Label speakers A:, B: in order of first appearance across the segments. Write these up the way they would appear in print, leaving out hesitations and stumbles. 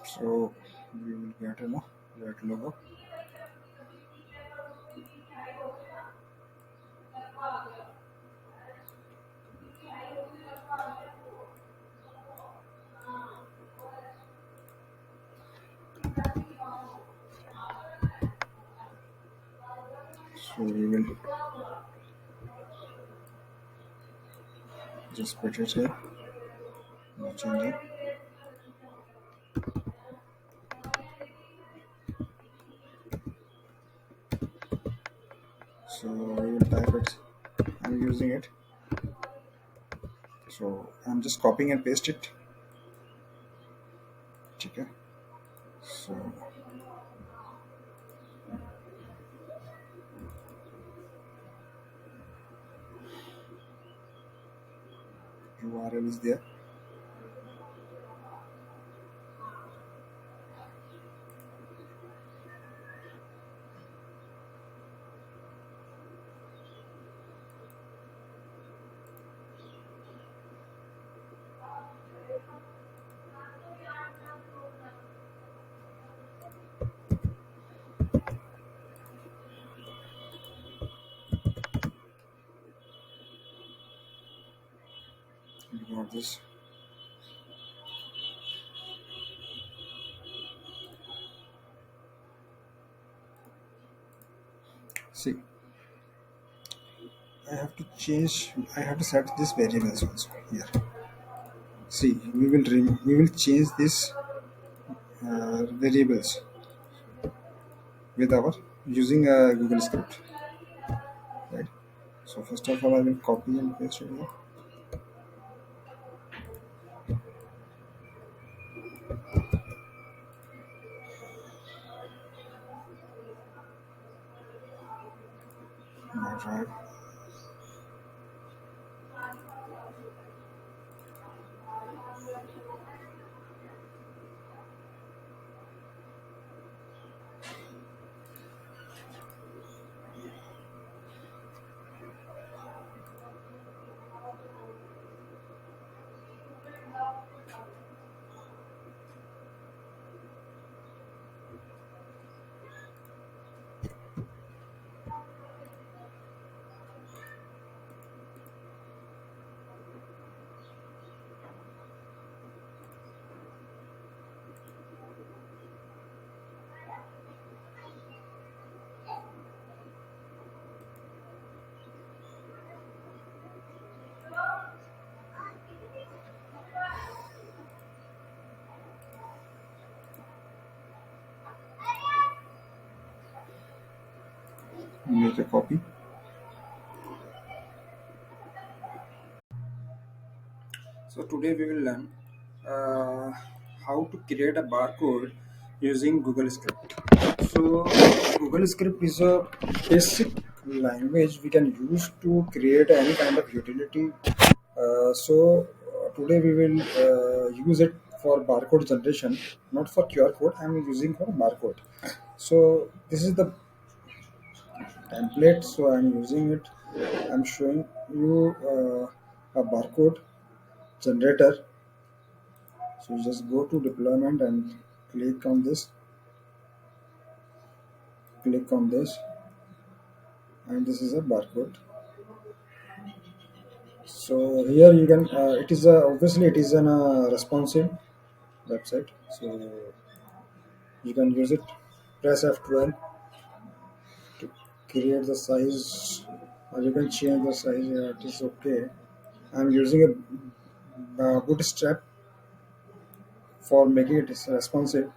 A: So we will get that logo. So we will just put it here. No changing. So we will type it. I'm using it. So I'm just copying and paste it. Okay. So URL is there. You got this. See, I have to set this variables also here. See, we will change this variables with our using a Google script, right? So first of all, I will copy and paste it here. Now drag. Make a copy. So today we will learn uh, how to create a barcode using Google Script. So Google Script is a basic language we can use to create any kind of utility. Today we will use it for barcode generation, not for QR code. I am using for barcode. So this is the template. So I am using it. I am showing you a barcode generator. So you just go to deployment and click on this, and this is a barcode. So here you can it is a obviously it is an responsive website, so you can use it. Press F12 to create the size, or you can change the size. Yeah, it is okay. I'm using a bootstrap for making it responsive.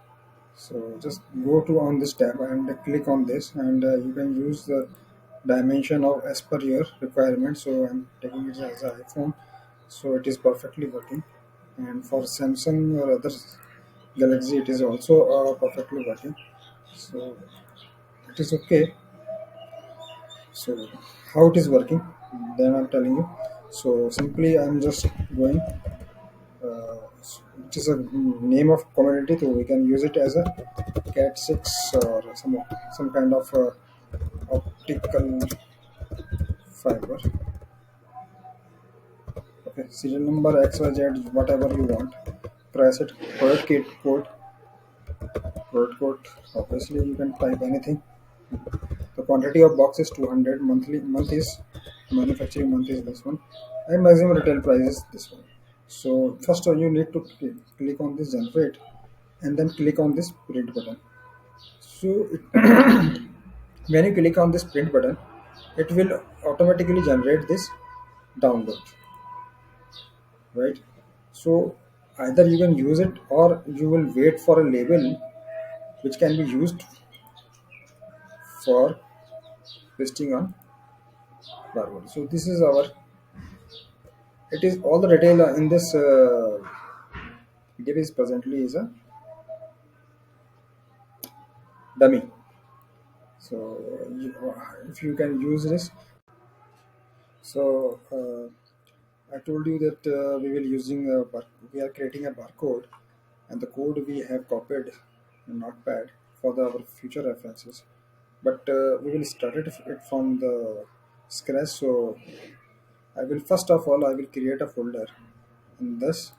A: So just go to on this tab and click on this, and you can use the dimension of as per your requirement. So I'm taking it as an iPhone, so it is perfectly working. And for Samsung or other Galaxy, it is also perfectly working. So it is okay. So how it is working? Then I'm telling you. So simply I'm just going. It is a name of community, so we can use it as a Cat6 or some kind of optical fiber. Okay, serial number XYZ, whatever you want. Press it. Product kit code. Product code, obviously you can type anything. The quantity of box is 200. Monthly month is manufacturing month is this one, and maximum retail price is this one. So first you need to click on this generate, and then click on this print button. So when you click on this print button, it will automatically generate this download, right? So either you can use it or you will wait for a label which can be used for pasting on barcode. So this is our, it is all the detail in this PDF is presently is a dummy. So if you can use this, so I told you that we will using we are creating a barcode, and the code we have copied in Notepad for our future references. But we will start it from the scratch. So I will first of all I will create a folder in this,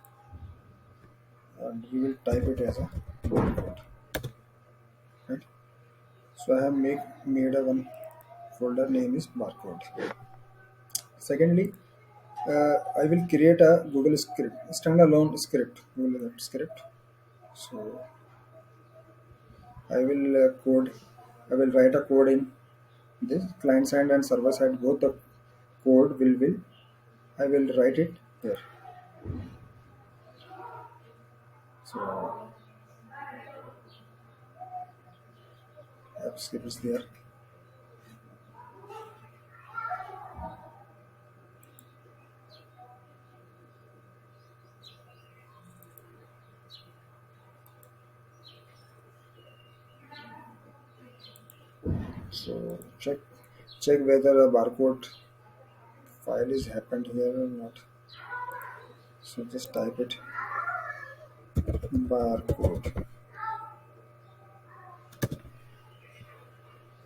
A: and we will type it as a barcode, right? So I have made a one folder name is barcode. Secondly, I will create a Google script, standalone script, Google script. So I will I will write a code in this client side and server side. Both the code will I will write it here. So app script is there. So check whether a barcode file is happened here or not. So just type it barcode,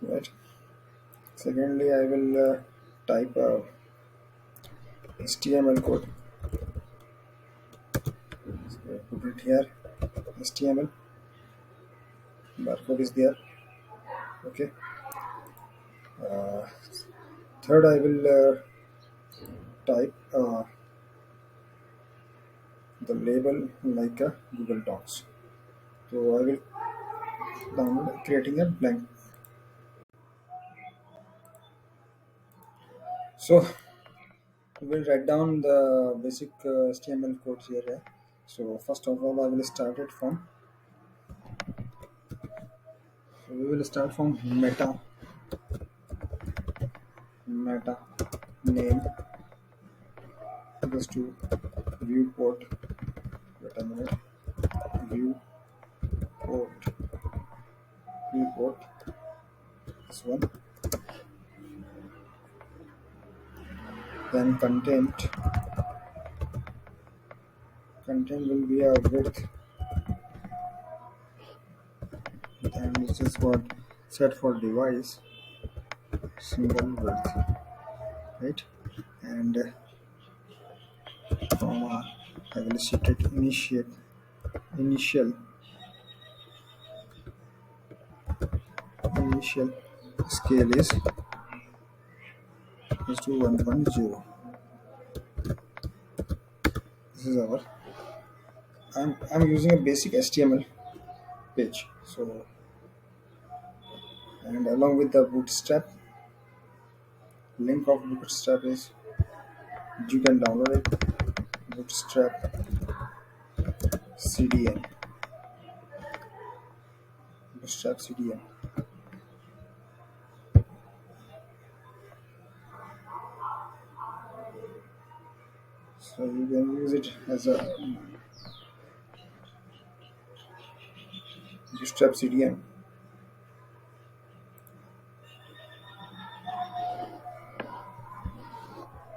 A: right? Secondly, I will type HTML code. So put it here. HTML barcode is there. Okay. Uh, Third, I will type the label like a Google Docs. So I will download creating a blank. So we will write down the basic HTML codes here. Yeah? So first of all, I will start it from. So we will start from meta name equals to viewport. Wait a minute. Viewport. Viewport. This one. Then content. Content will be a width. And this is what set for device symbol width, right? And comma I will set it initial scale is equals to 1.0. This is our, I'm using a basic HTML page. So and along with the bootstrap, link of bootstrap is you can download it, bootstrap CDN, bootstrap CDN. So you can use it as a bootstrap CDN.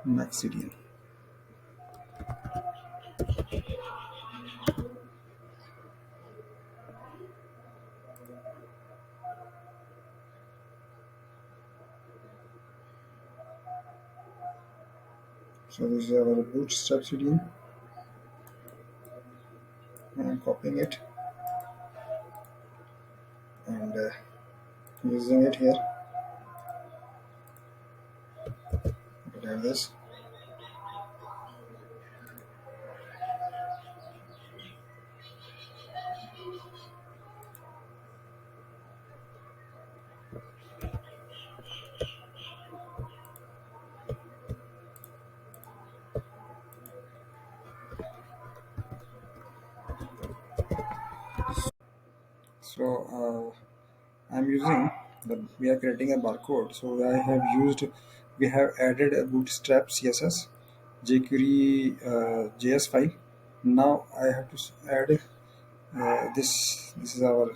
A: Max CDN. So this is our bootstrap CDN. I'm copying it. and using it here. Like this. So I'm using we are creating a barcode. So we have added a bootstrap CSS jQuery JS file. Now I have to add this is our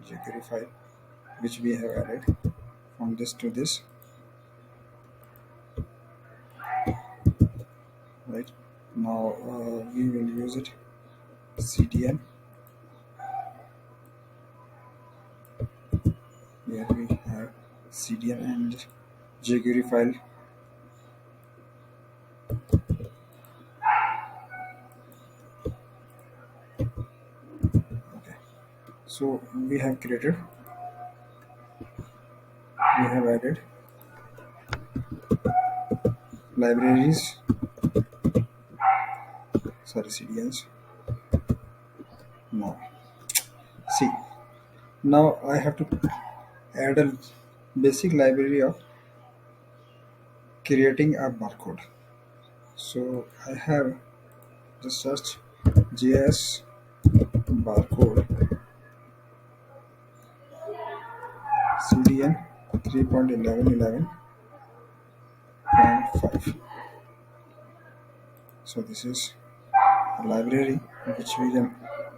A: jQuery file which we have added from this to this, right? Now we will use it CDN. Here we have CDN and jQuery file. Okay, so we have added libraries, sorry, CDNs. Now see, now I have to add a basic library of creating a barcode. So I have just search JS barcode CDN 3.11.11.5. So this is a library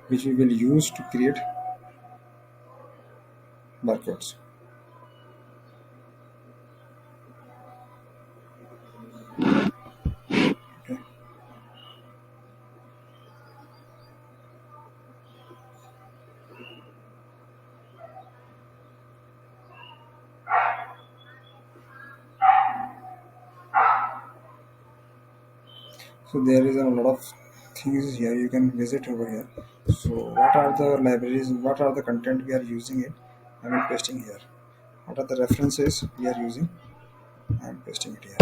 A: which we will use to create barcodes. Okay. So there is a lot of things here you can visit over here. So what are the libraries, what are the content we are using it, I am pasting here. What are the references we are using, I am pasting it here.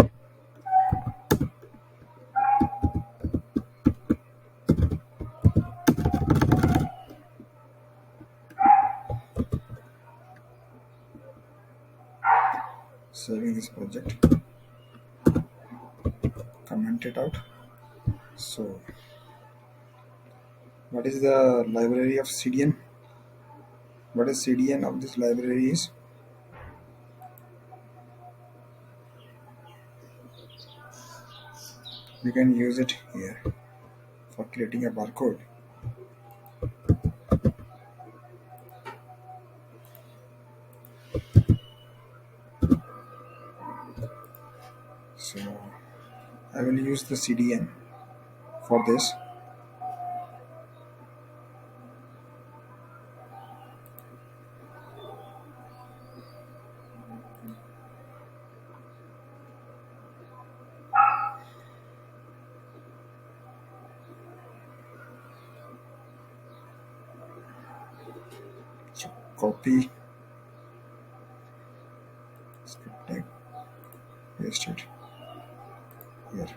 A: Saving this project, comment it out. So what is the library of CDN? What is CDN of this library is? You can use it here for creating a barcode. So I will use the CDN for this. So copy, script tag, paste it here.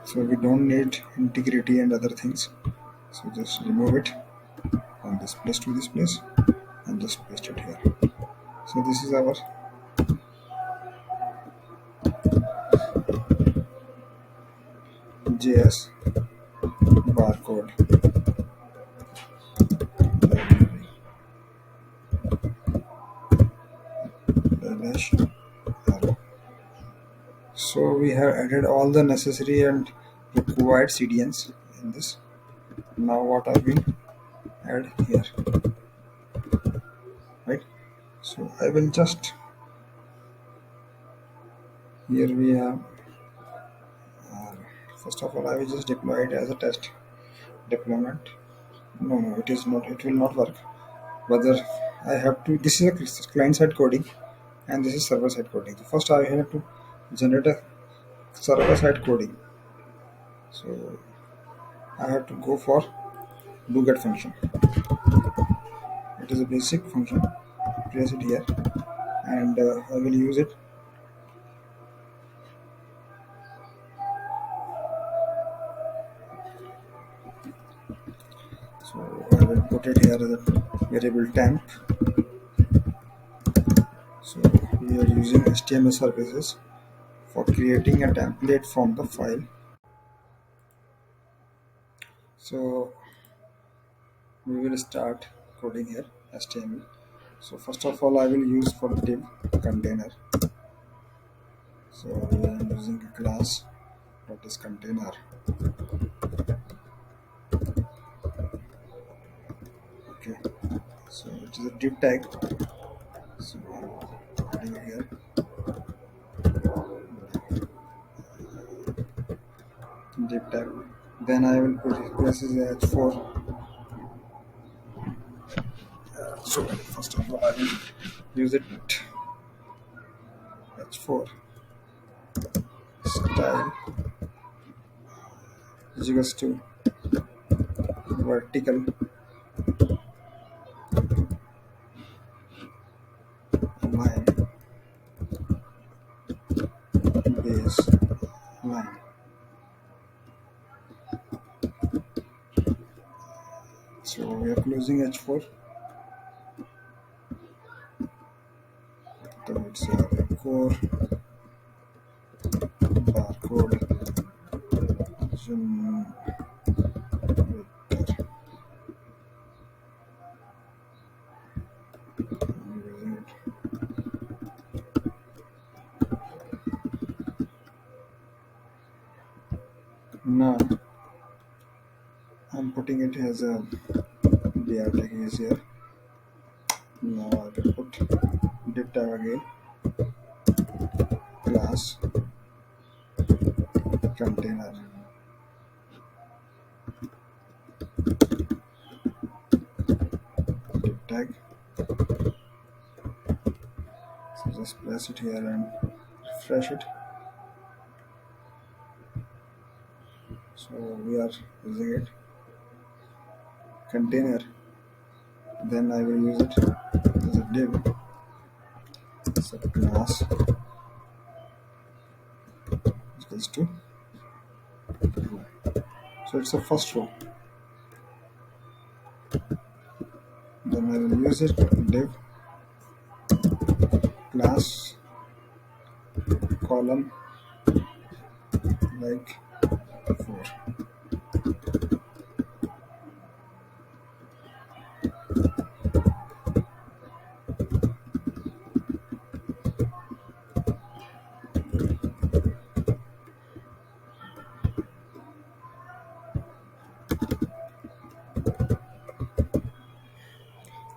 A: So we don't need integrity and other things. So just remove it from this place to this place and just paste it here. So this is our JS barcode library --. So we have added all the necessary and required CDNs in this. Now what I will add here, right? So I will just, here we have first of all I will just deploy it as a test deployment. No, it is not, it will not work. Whether I have to, this is a client side coding and this is server side coding. So first I have to generate a server-side coding. So I have to go for do get function. It is a basic function. Place it here, and I will use it. So I will put it here as a variable temp. So we are using HTML services for creating a template from the file. So we will start coding here HTML. So first of all, I will use for div container. So I am using a class that is container. Okay. So it is a div tag. So I'm putting it here. Div tag. Then I will put it this is h4. So first of all, I will use it h4 style is equals to vertical line base line. So we are closing h4. So it's a core barcode generator. I'm using it. Now I'm putting it as a BR tag is here. Now I will put div tag again, class container. Div tag. So just press it here and refresh it. So we are using it container. Then I will use it as a div subclass equals to row. So it's the first row. Then I will use it div class column like 4.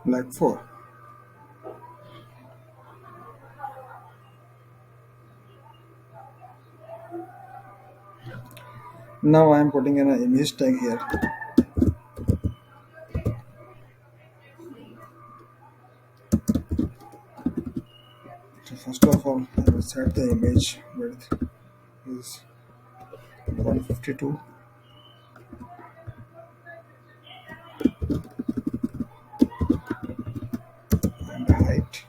A: Like 4. Now I am putting in an image tag here. So first of all, I will set the image width is 152. And height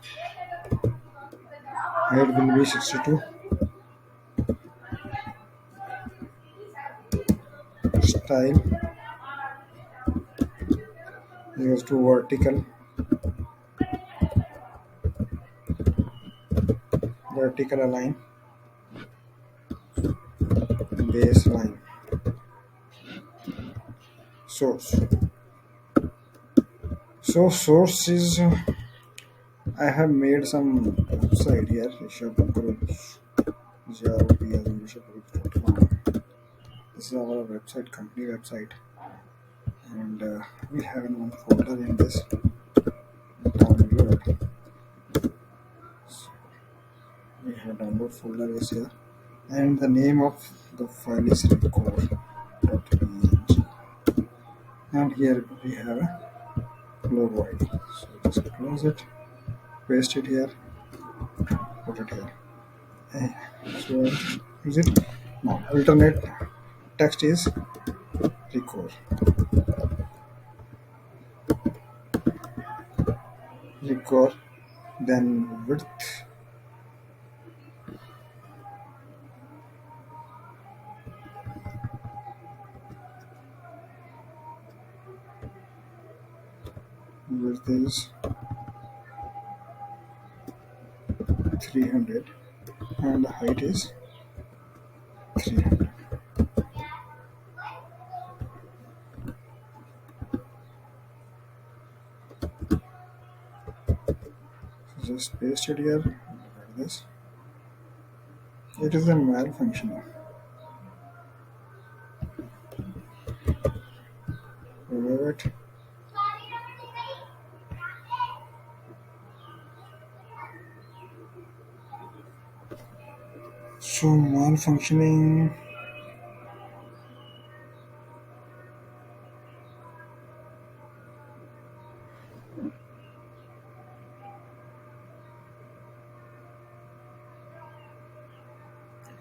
A: will be 62. Style equals to vertical align baseline. Source. So source is I have made some website here, jsbarcode. This is our website, company website, and we have one folder in this download. So we have download folder is here, and the name of the file is record.png, and here we have a logo ID. So just close it, paste it here, put it here. Eh, So is it now alternate text is record, record, then width, width is 300 and the height is 300. So just paste it here like this. It is a malfunction. Remove it. So malfunctioning.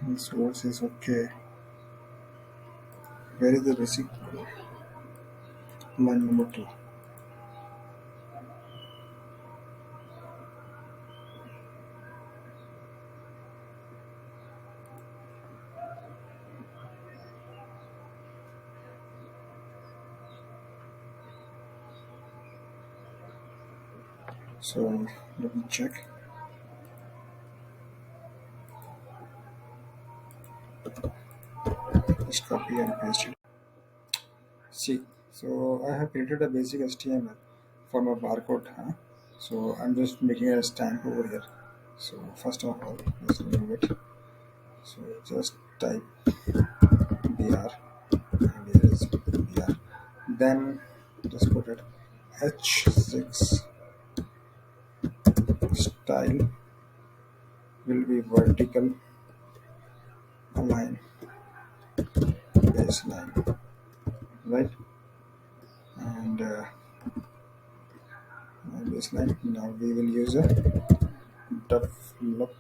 A: The source is okay. Where is the basic line number 2? So let me check. Just copy and paste it. See, so I have created a basic HTML for my barcode. Huh? So I'm just making a stamp over here. So first of all, let's remove it. So just type br and here is br. Then just put it h6 style will be vertical align baseline, right? And baseline. Now we will use a develop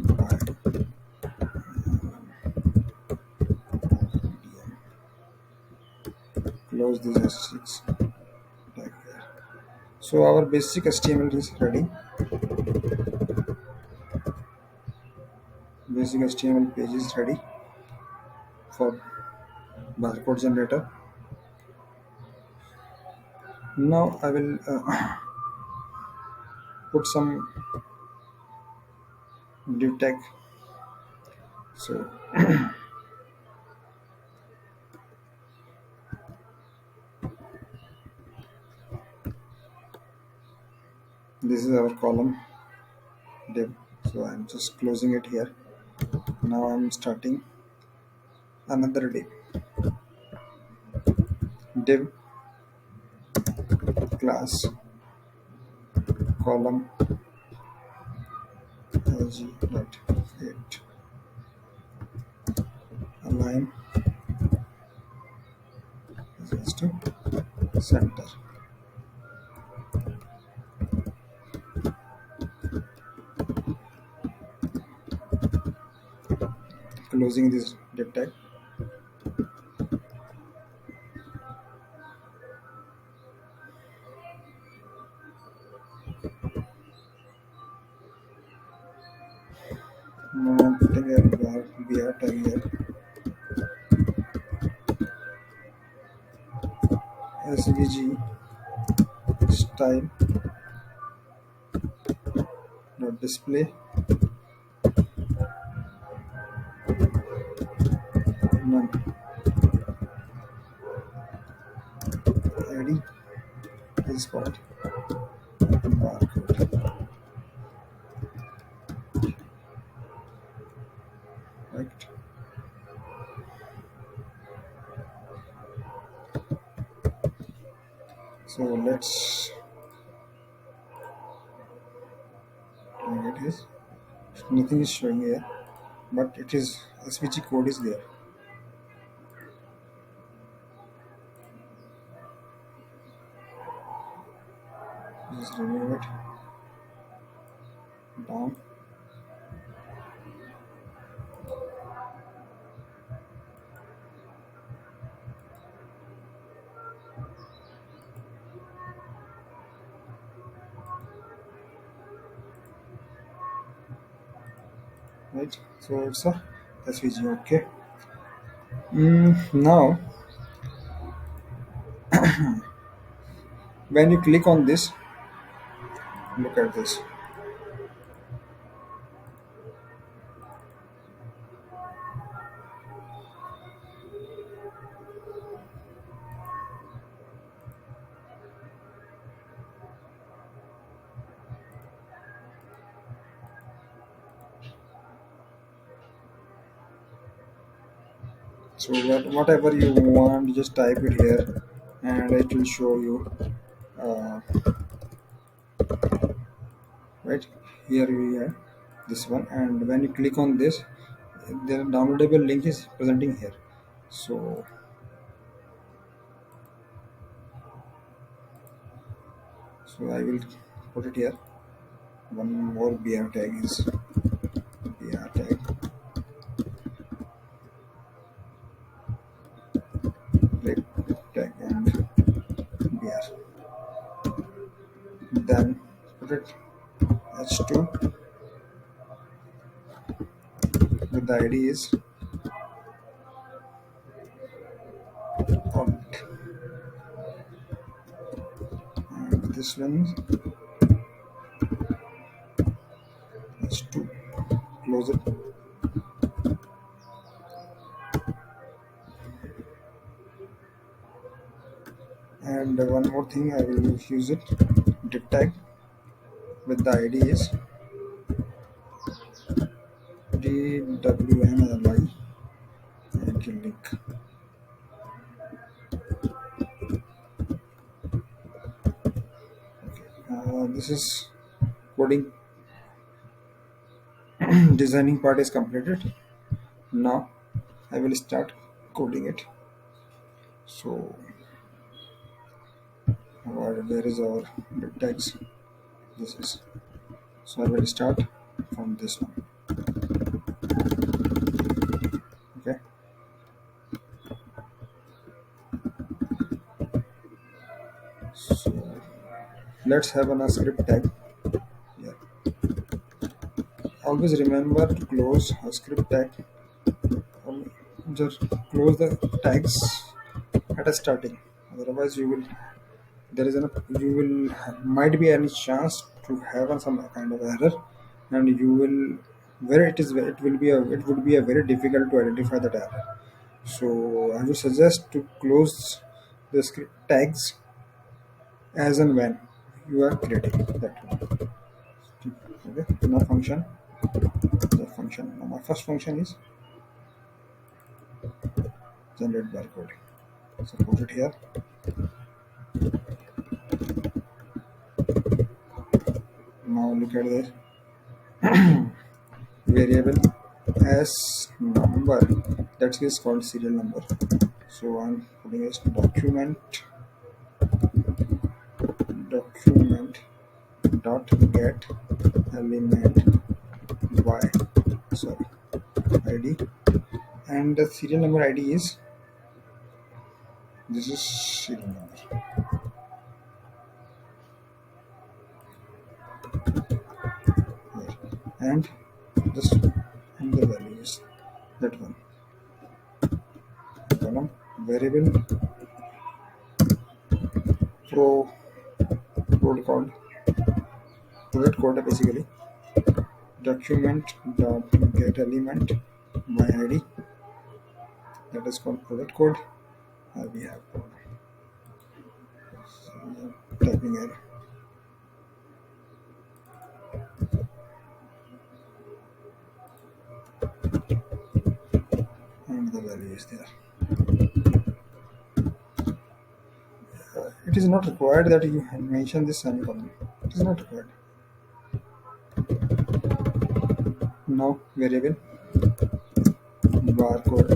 A: by close this S6 like here. So our basic HTML is ready. Basic HTML page is ready for barcode generator. Now I will put some div tag. So this is our column div. So I'm just closing it here. Now I'm starting another div class column right 8 align is to center. Closing this div tag. Now I'm putting a br tag here. SVG style dot display none id is called barcode, right? So let's it is nothing is showing here, but it is SVG code is there. Just remove it. down. Right, so it's a SVG. Okay. Now when you click on this, look at this. So whatever you want, just type it here, and it will show you. Uh, right here we have this one, and when you click on this, the downloadable link is presenting here. So I will put it here. One more BR tag is BR tag, red tag, and BR. Then put it H2 with the ID is alt, and this one H2, close it. And one more thing, I will use it, div tag with the ID is DWNLI and link. This is coding designing part is completed. Now I will start coding it. So where is our div tags? This is. So I will start from this one. Okay. So let's have a script tag. Yeah. Always remember to close a script tag. Just close the tags at a starting. Otherwise, you will might be any chance to have some kind of error, and you will where it would be a very difficult to identify that error. So I would suggest to close the script tags as and when you are creating that one. Okay, now function. The function. Now my first function is generate barcode. So put it here. Now look at this variable as number, that is called serial number. So I'm putting as document dot get element by id, and the serial number id is this is serial number. Here. And this and the value is that one. Column variable code product code basically document dot get element by id, that is called product code. We have code. So, typing error. And the value is there. It is not required that you mention this semicolon. It is not required. Now variable barcode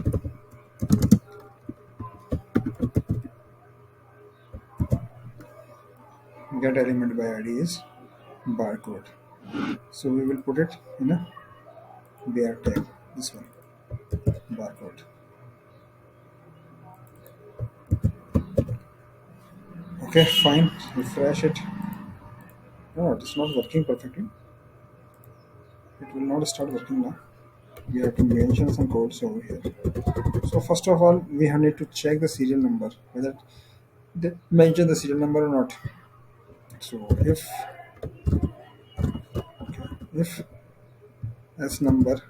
A: get element by id is barcode. So we will put it in a bare tag. This one, barcode. Okay, fine. Refresh it. No, it is not working perfectly. It will not start working now. We have to mention some codes over here. So first of all, we have need to check the serial number whether they mention the serial number or not. So if S number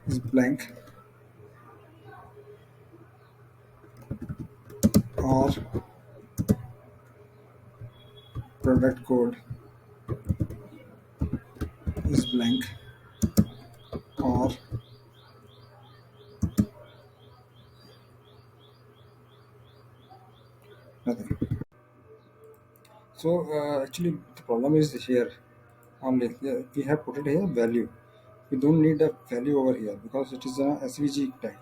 A: is blank or product code is blank or nothing. So actually the problem is here only. Yeah, we have put it here value. We don't need a value over here because it is a SVG tag.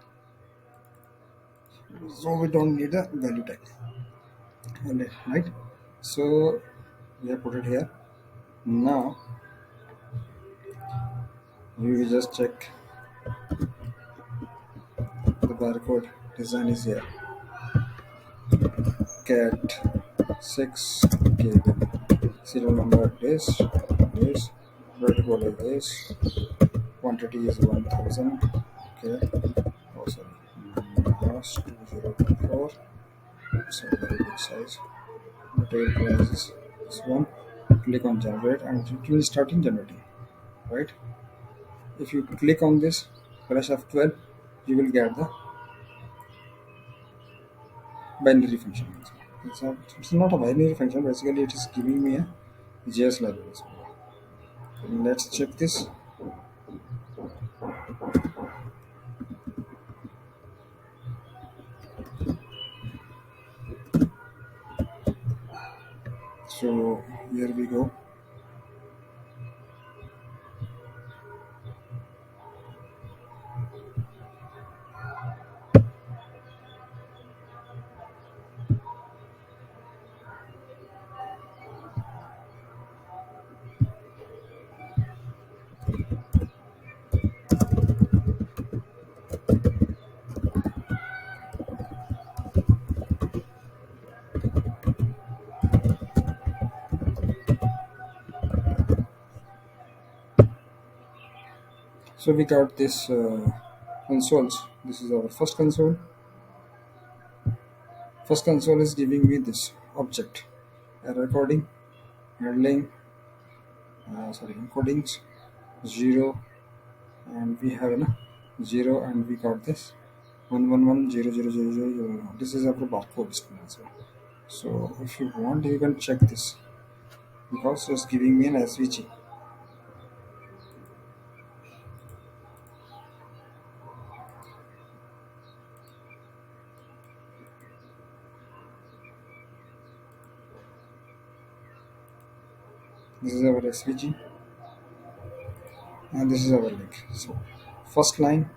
A: So we don't need a value tag. Only, right? So we have put it here. Now we will just check the barcode design is here. Cat 6 given serial number this vertical is this, quantity is 1000. Okay, oh sorry, mass 2024. So very big size. Material price is this one. Click on generate and it will start in generating, right? If you click on this press F12, you will get the binary function. It's not a binary function, basically it is giving me a JS library. So let's check this. So here we go. So we got this consoles. This is our first console. First console is giving me this object, a recording, handling, encodings, 0, and we have a 0, and we got this 1110000. This is our barcode display as well. So if you want, you can check this because it's giving me an SVG. This is our SVG and this is our link. So first line,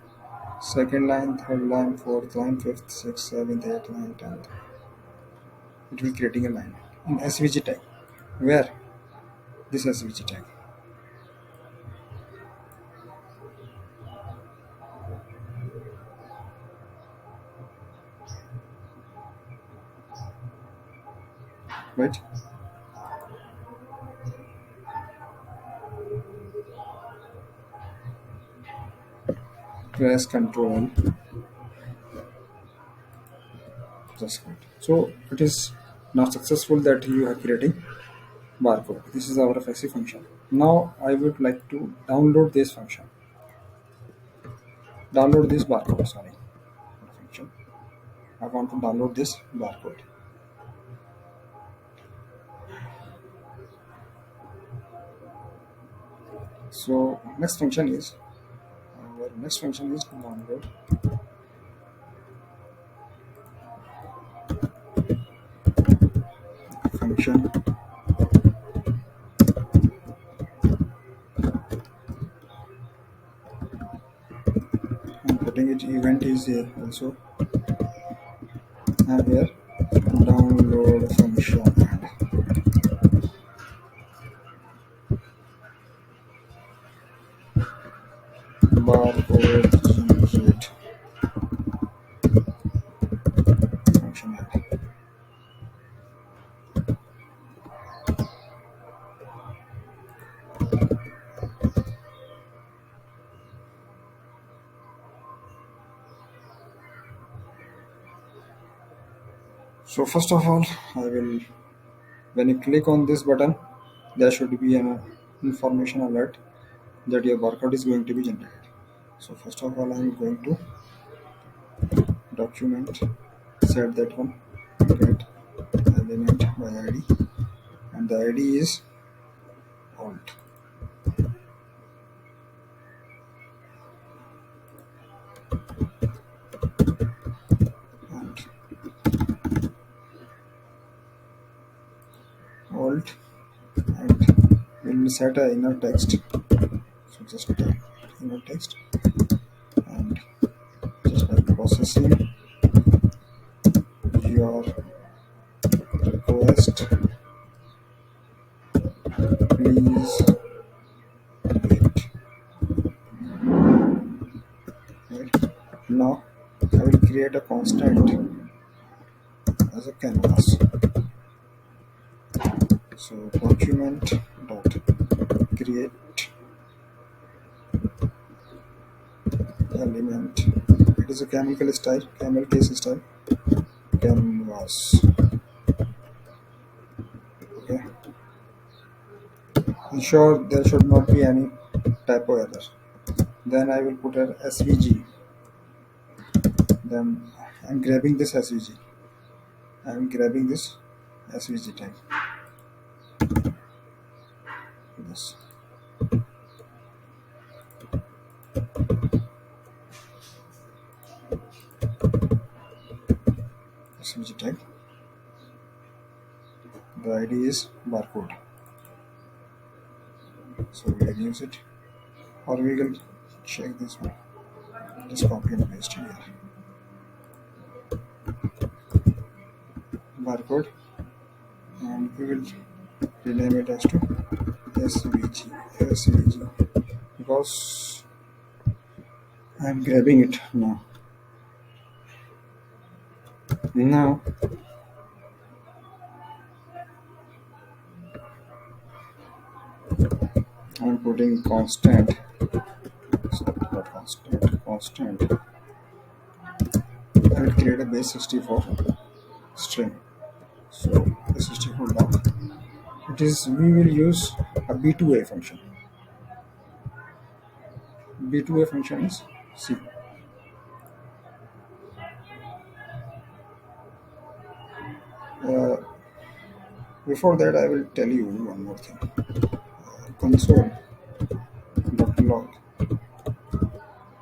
A: second line, third line, fourth line, fifth, sixth, seventh, eighth, ninth, 10th. It will creating a line in SVG tag. Where this SVG tag. Right? Press Control. Just good. So it is now successful that you are creating barcode. This is our FSC function. Now I would like to download this function. Download this barcode. Sorry, function. I want to download this barcode. So next function is download function. I'm putting it event is here also. And here download function. So first of all, I will when you click on this button, there should be an information alert that your barcode is going to be generated. So first of all, I am going to document, set that one, get element by ID, and the ID is alt. And alt, and we'll set a inner text. So just type inner text and just like processing your request, please wait. Right. Now I will create a constant as a canvas. So document dot create element. It is a camel case style canvas. Okay. Ensure there should not be any typo error. Then I will put an SVG. Then I'm grabbing this SVG. I'm grabbing this SVG tag. This SVG tag. The ID is barcode. So we will use it, or we will check this one. Just copy and paste here. Barcode, and we will rename it as to SVG because I am grabbing it now. Now I am putting constant. So not constant. I will create a base 64 string. So base 64 log. It is we will use a B2A function. B2A function is C. Uh, Before that, I will tell you one more thing. Console.log.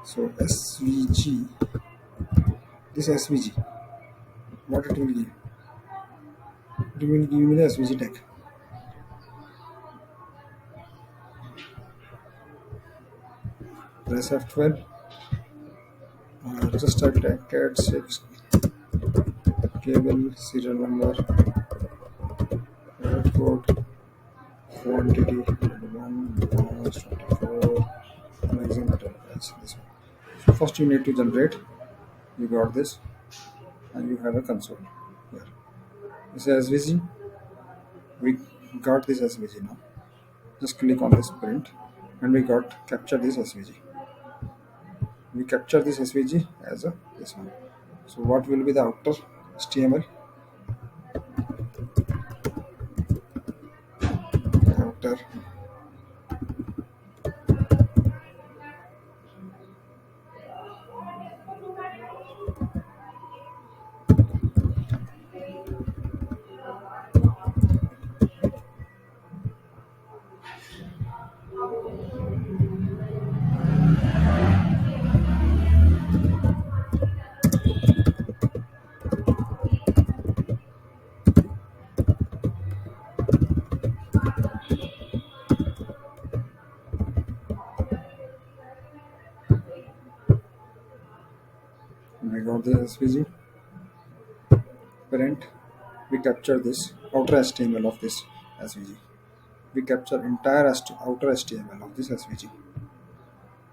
A: So SVG. This SVG. What it will give? It will give me the SVG tag. Press F12. Just type cat 6 cable serial number code quantity 1/24 maximum metal price. This one. So first you need to generate. You got this, and you have a console here. This is SVG. We got this SVG now. Just click on this print, and we got capture this SVG. We capture this SVG as a this one. So what will be the outer HTML? Outer we got the SVG print. We capture this outer HTML of this SVG. We capture entire outer HTML of this SVG,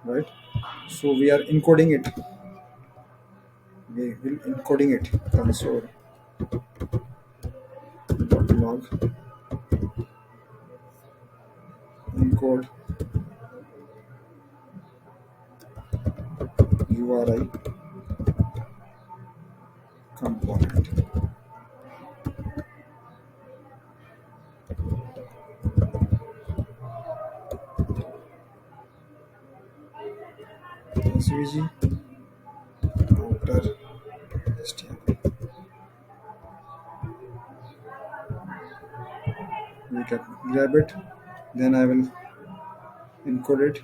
A: right? So we are encoding it. We will encoding it. Console.log encode URI component. SVG outer HTML. We can grab it, then I will encode it.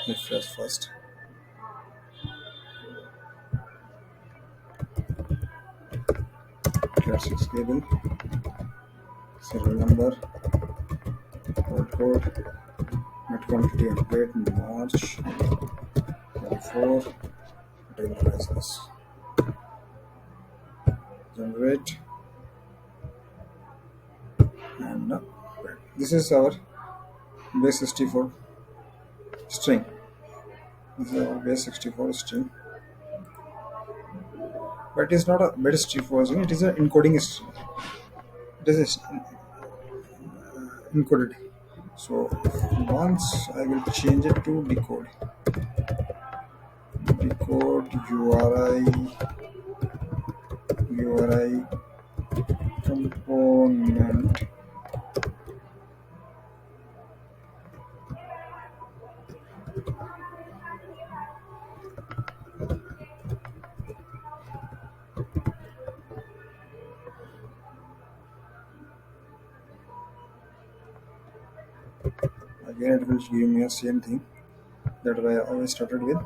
A: Refresh first. Cat6 cable, serial number, barcode, net quantity update March 24, table prices. Generate, and this is our base 64 string. This is our base 64 string, but it is not a base 64 string, it is an encoding string. It is encoded. So once I will change it to decode URI component again. It will give me a same thing that I started with.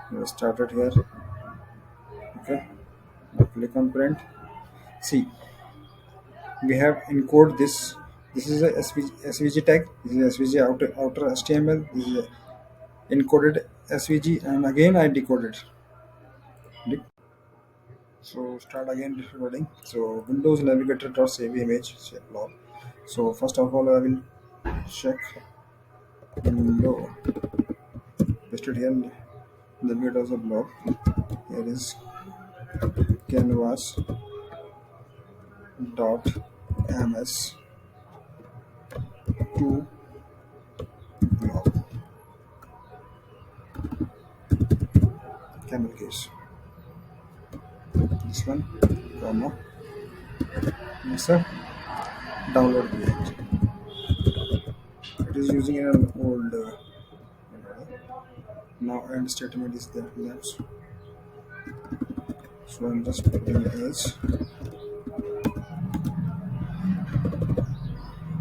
A: We started here. Okay, now click on print. See, we have encode this. This is a SVG tag. This is SVG outer HTML. This is a encoded SVG, and again I decoded. So start again recording. So Windows Navigator.save image log. So first of all I will check window. Pasted here Navigator as a block. Here is canvas.ms to block. Camel case. This one, comma. Yes, sir. Download page. It is using an old. Now end statement is there. Left. So I'm just putting as.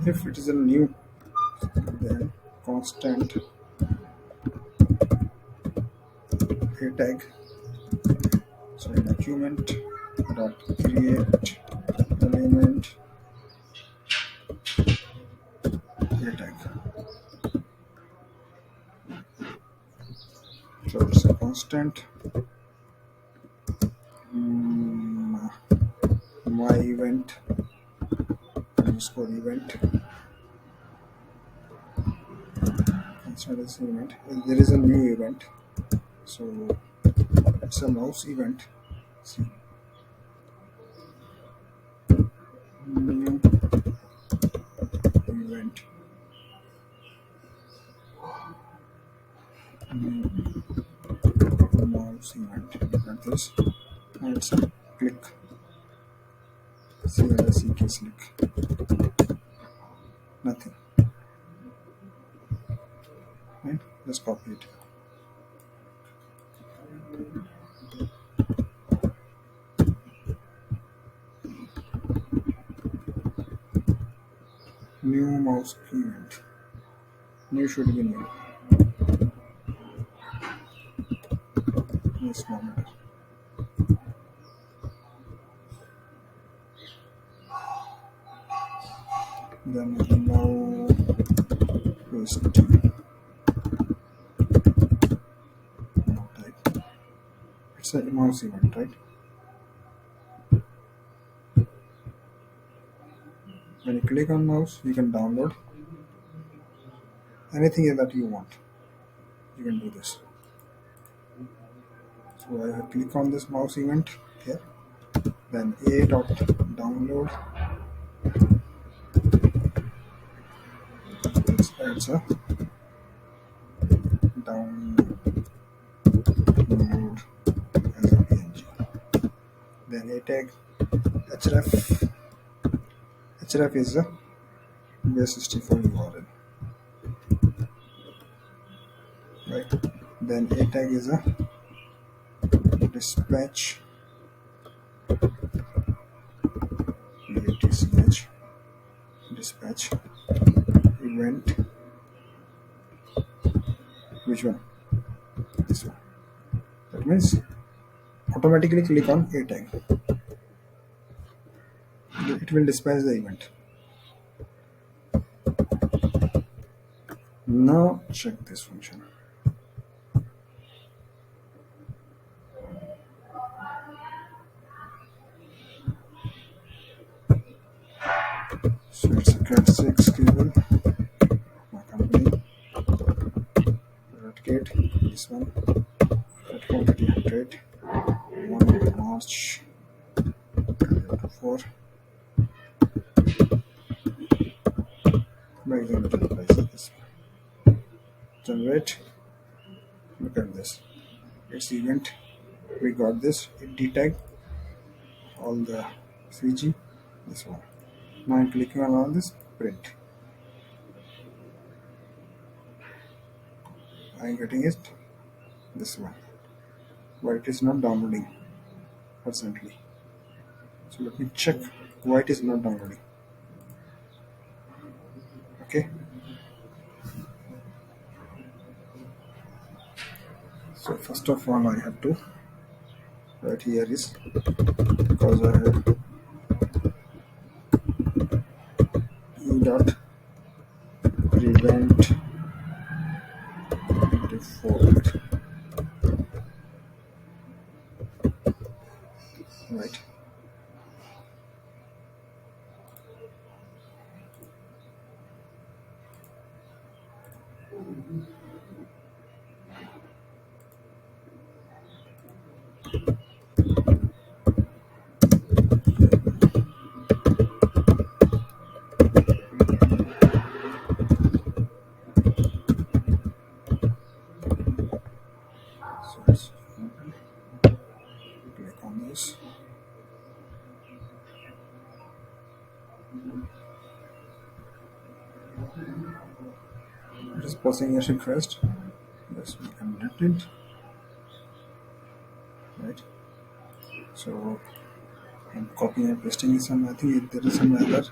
A: If it is a new, then constant a tag. So document dot create element a tag. So it's a constant my event underscore event. Inside this event, there is a new event. So it's a mouse event. See, new event. Mouse event. Like this. And it's a click. CLSEK click. Nothing. Right? Let's copy it. New mouse event. New should be new. Yes, moment. Then now paste. it's a mouse event, right? When you click on mouse, you can download anything that you want. You can do this. So I will click on this mouse event here. Then a dot download. It's a download as a PNG. Then a tag href. Href is a base64 URL. Right. Then a tag is a dispatch. Dispatch event. Which one? This one. That means automatically click on a tag. It will dispatch the event. Now check this function. So it's a cat6 cable. My company. Cat, this one. Cat quantity 100. 1 March 4. By example, price of this one. Generate. Look at this. It's event. We got this. It detect all the CG. This one. Now I'm clicking on all this. Print. I'm getting it. This one. But it is not downloading. Fortunately. So let me check why it is not downloading. Okay. So first of all, I have to write here is because I have e dot prevent default, right? So let's click on this. It is posting a request. Yes, we can edit it. Right. So I'm copying and pasting some. I think there is some error.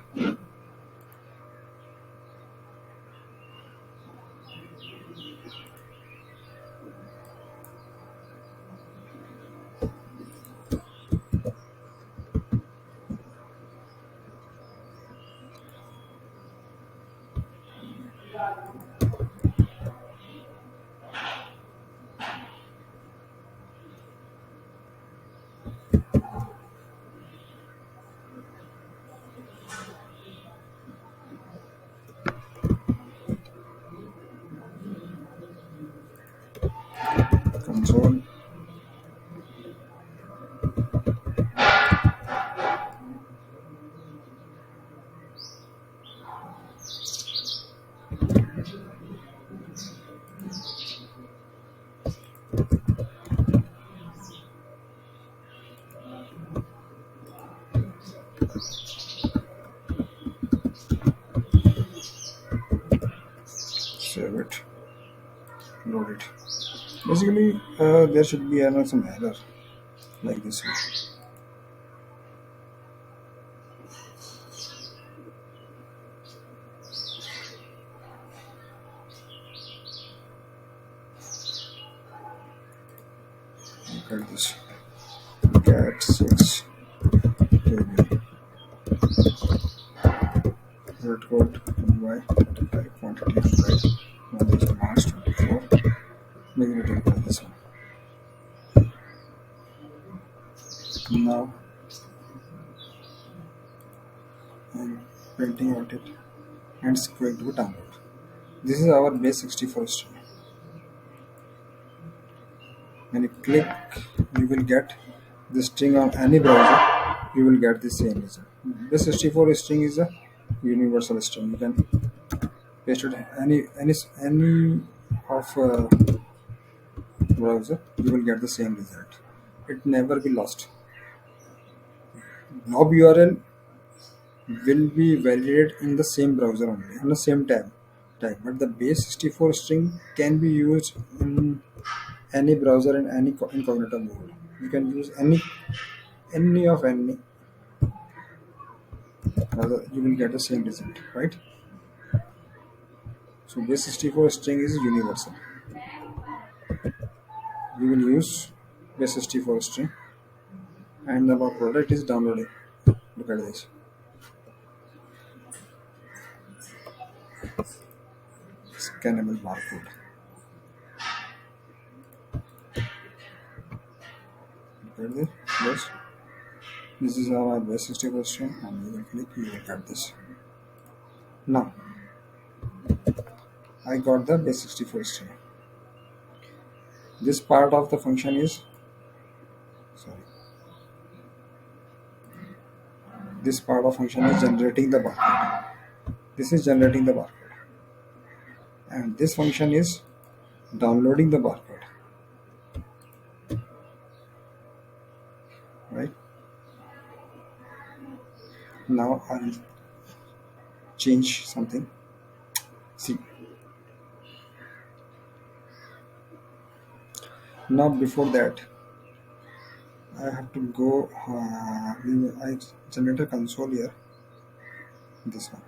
A: Console. Save it. Load it. Basically, there should be some error like this one. Look at this. cat6 table. Barcode by quantity 100. Now this is March 24. Maybe we can try this one. and printing out it, and it's going to be download. This is our base 64 string. When you click, you will get the string on any browser. You will get the same result. Base 64 string is a universal string. You can paste it any of browser. You will get the same result. It never be lost. Blob URL will be validated in the same browser only, on the same tab. But the base 64 string can be used in any browser in any incognito mode. You can use any browser, you will get the same result, right? So base 64 string is universal. You will use base 64 string, and our product is downloading. Look at this. Scannable barcode. Look at this. Yes. This is our base 64 string, and you will click, you will get this. Now I got the base 64 string. This part of the function is this part of function is generating the barcode. This is generating the barcode, and this function is downloading the barcode, right? Now I'll change something. See, now before that I have to go I generate a console here. This one,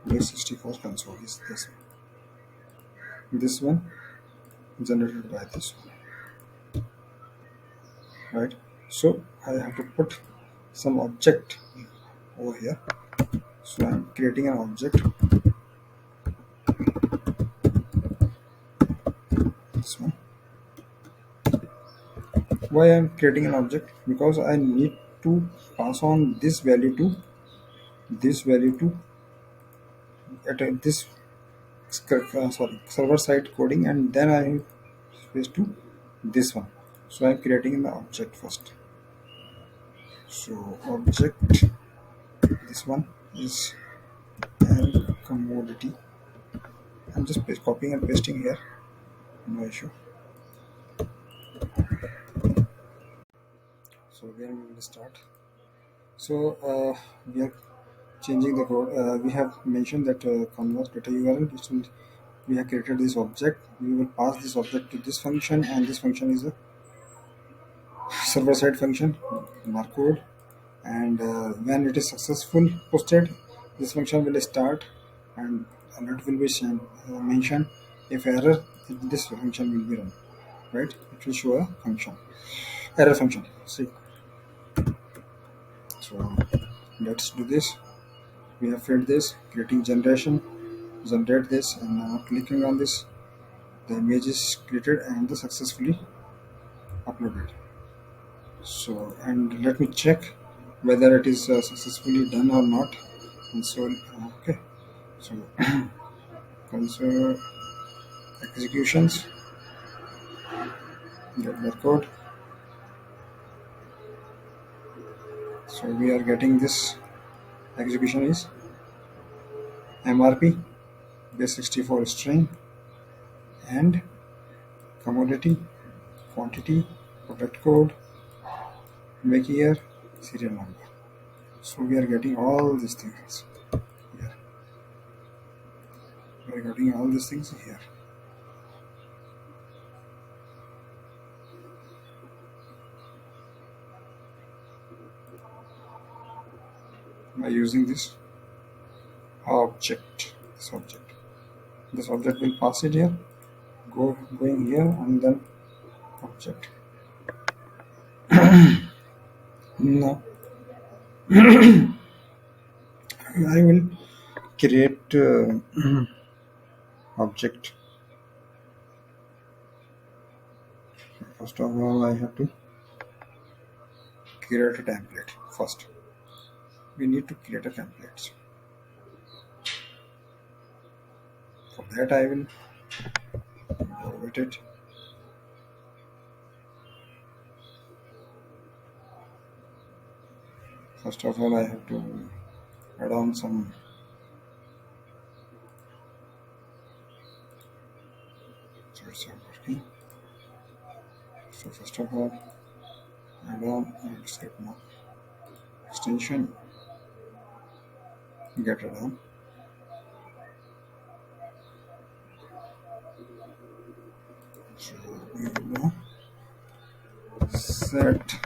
A: base 64 console is this one. This one generated by this one, right? So I have to put some object over here. So I'm creating an object. This one. Why I'm creating an object? Because I need to pass on this value to this server side coding, and then I space to this one. So I'm creating the object first. So object, this one is an commodity. I'm just copying and pasting here, no issue. So again we will start. So we are changing the code. We have mentioned that convert data URL. We have created this object. We will pass this object to this function, and this function is a server side function, barcode. And when it is successful posted, this function will start, and alert will be mentioned. If error, this function will be run, right? It will show a function, error function. See. So let's do this. We have fed this, creating generate this, and now clicking on this, the image is created and successfully uploaded. So, and let me check whether it is successfully done or not. Console, okay. So console executions, get the code. So we are getting this execution is MRP, base 64 string, and commodity, quantity, product code, make year, serial number. So we are getting all these things here. We are getting all these things here. By using this object, this object will pass it here, going here, and then object. Now I will create object. First of all, I have to create a template first. we need to create a template. For that I will edit it. First of all, I have to add on some. So it's not working. So first of all, add on script now extension, get it on. So we will set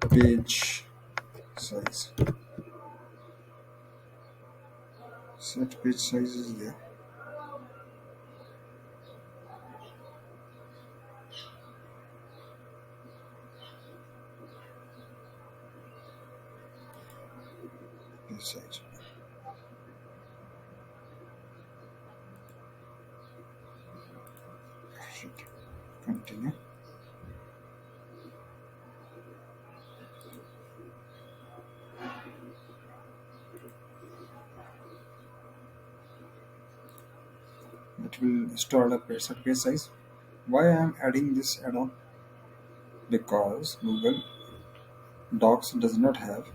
A: page size. Set page size is there. Page size. Continue. It will store the set page size. Why I am adding this add-on? Because Google Docs does not have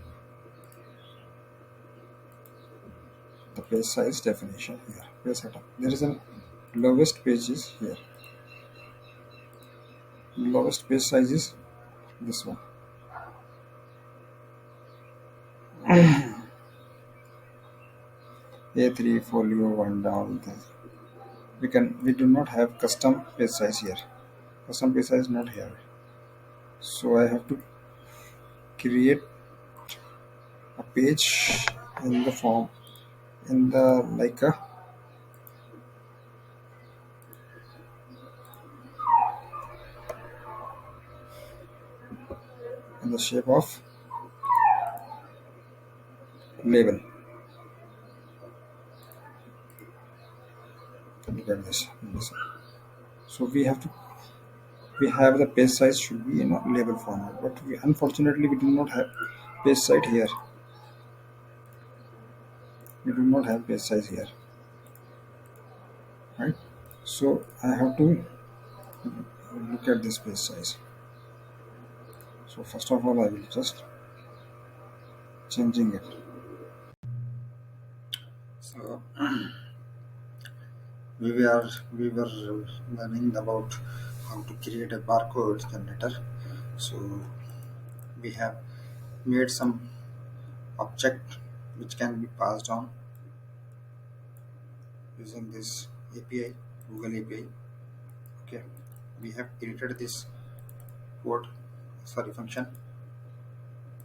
A: the page size definition here. Page setup. There is a lowest page is here. Lowest page size is this one. A3 folio 1 down. We do not have custom page size here. Custom page size not here. So I have to create a page in the form in the like a in the shape of label. Look at this. So we have the page size should be in a label format, but unfortunately we do not have page size here. We do not have page size here, right? So I have to look at this page size. So first of all, I will just changing it. So we were learning about how to create a barcode generator. So we have made some object which can be passed on using this API, Google API. Okay, we have created this function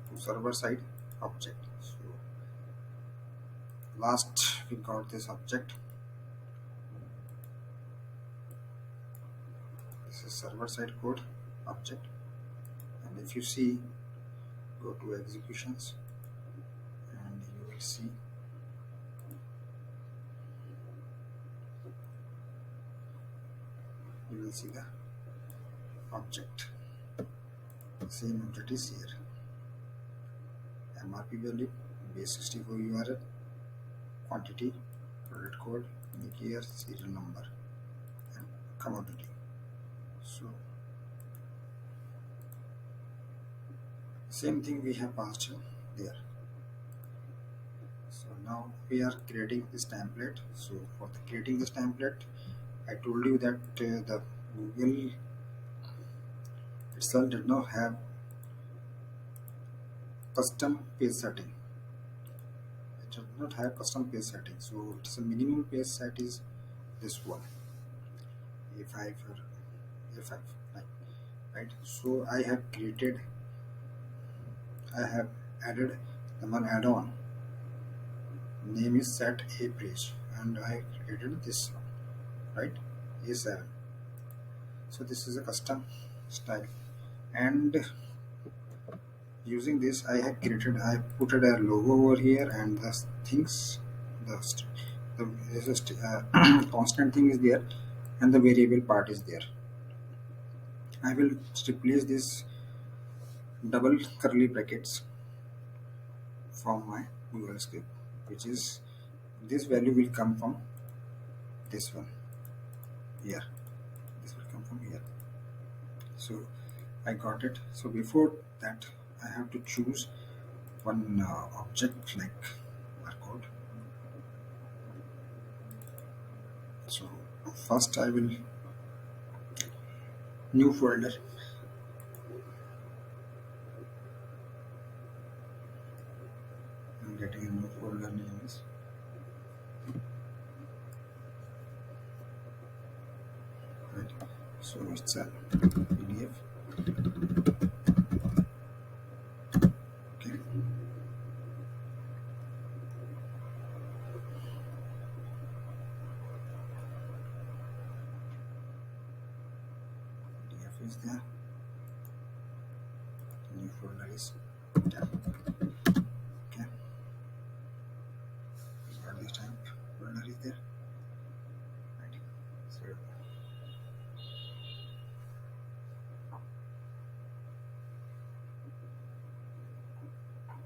A: to server side object. So last we got this object. This is server side code object, and if you see, go to executions and you will see the object. Same object is here. MRP value, base 64 URL, quantity, product code, make year, serial number, and commodity. So same thing we have passed there. So now we are creating this template. So for creating this template, I told you that the Google itself did not have custom page setting. It does not have custom page setting. So it's a minimum page set is this one, A5 or A5, right? So I have added the one add-on. Name is set a page, and I created this one, right? A7. So this is a custom style, and using this I put a logo over here, and the things, constant thing is there, and the variable part is there. I will replace this double curly brackets from my Google script, which is this value will come from this one here. This will come from here. So I got it. So before that, I have to choose one object like barcode. So first I will new folder. I'm getting a new folder name is right. So it's a PDF. Okay. PDF is there. The new folder is temp. Okay. Got this temp folder is there. Right. So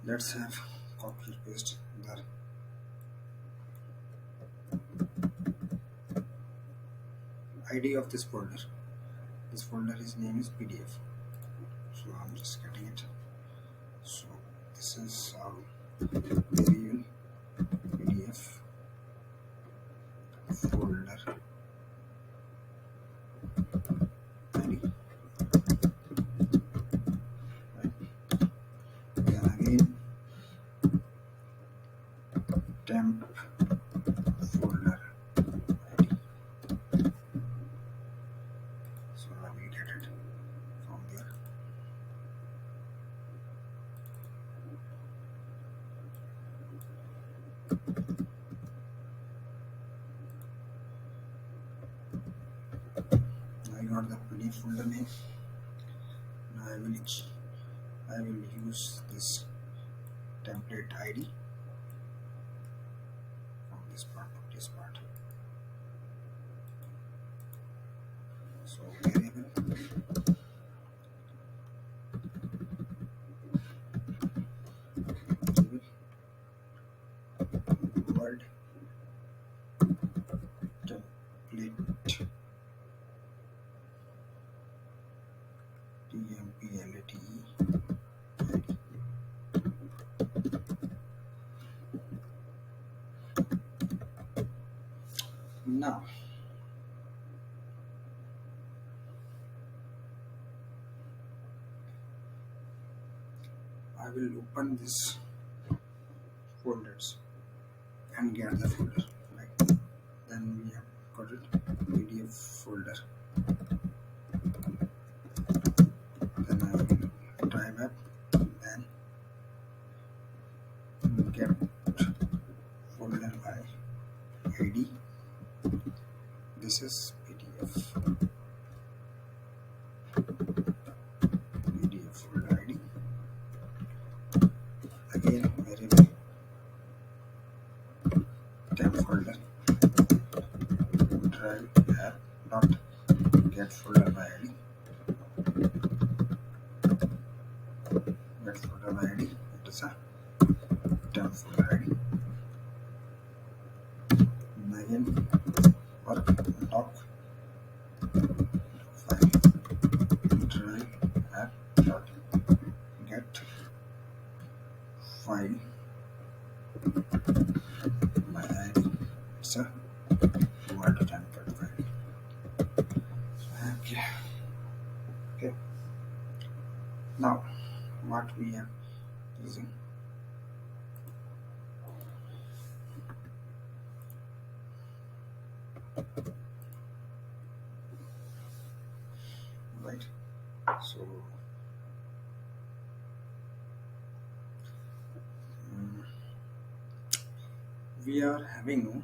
A: let's have copy paste the ID of this folder. This folder his name is PDF. So I'm just getting it. So this is variable PDF folder ID. Right. Then again temp folder ID. So I will get it from there. I got the PDF folder name. Now I will use this template ID from this part to this part. So variable word template template now I will open this folders and get the folder. Like then we have got it PDF folder. Then I will try web. Then get folder by ID. This is PDF. PDF folder ID. Again variable temp folder. Drive app dot get folder by ID. Get folder by ID. It is a temp folder ID. And again work doc file drive app dot get file by ID. It's a word template file. Okay. Okay. Now what we are using. Right. So we are having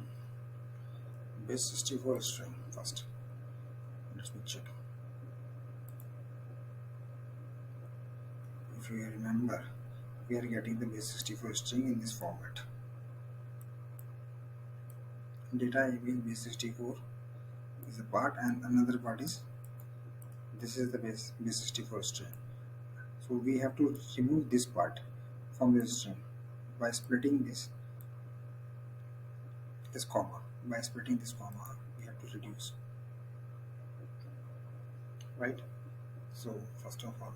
A: base 64 string first. Let me check. If you remember, we are getting the base 64 string in this format. Data image base 64 is a part, and another part is this is the base 64 string. So we have to remove this part from the string. by splitting this comma. By splitting this comma, we have to reduce, right? So first of all,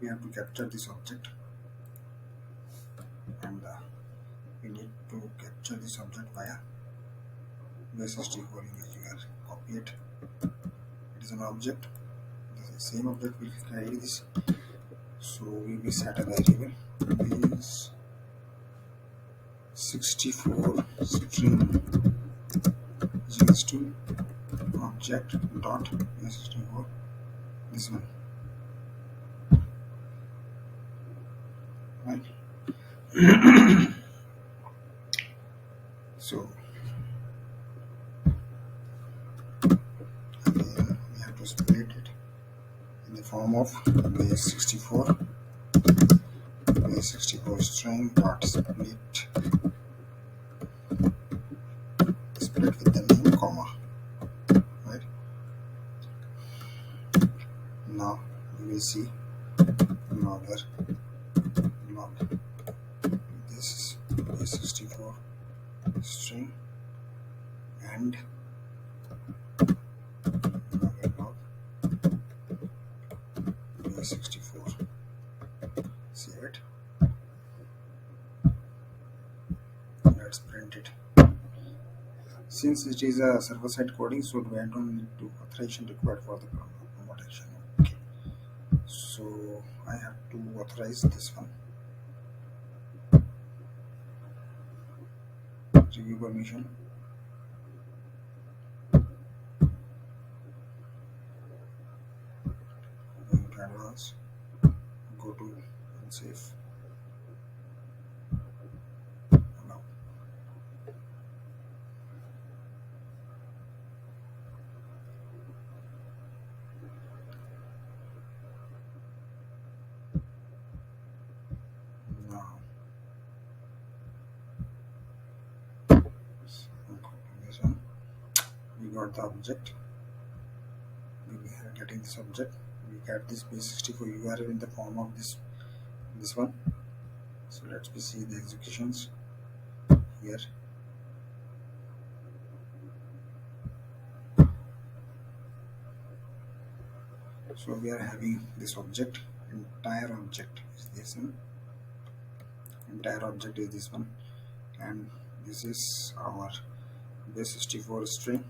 A: we have to capture this object, and we need to capture this object via base64 image. You are copy it. It is an object. The same object will carry this. So we will set a variable base 64 string equals to object dot base 64, this one, right? So again we have to split it in the form of base64 string dot split with the name comma, right? Now you will see logger log. This is base64 string and logger log base64. Save it. Let's print it. Since it is a server-side coding, so we don't need to authorization required for the promote action. Okay. So I have to authorize this one. Review permission. Go to advanced. Go to unsafe. Allow. Now this one. We got the object. We are getting this object. We get this base64 URL in the form of this one. So let's see the executions here. So we are having this object. Entire object is this one. Entire object is this one, and this is our base64 string,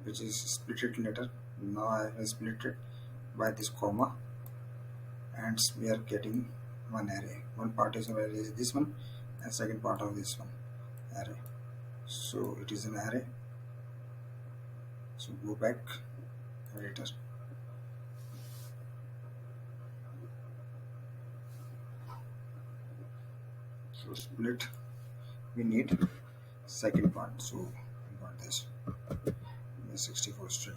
A: which is split it later. Now I have split it by this comma, and we are getting one array. One part is array is this one, and second part of this one array. So it is an array. So go back later. So split, we need second part. So we got this base64 string.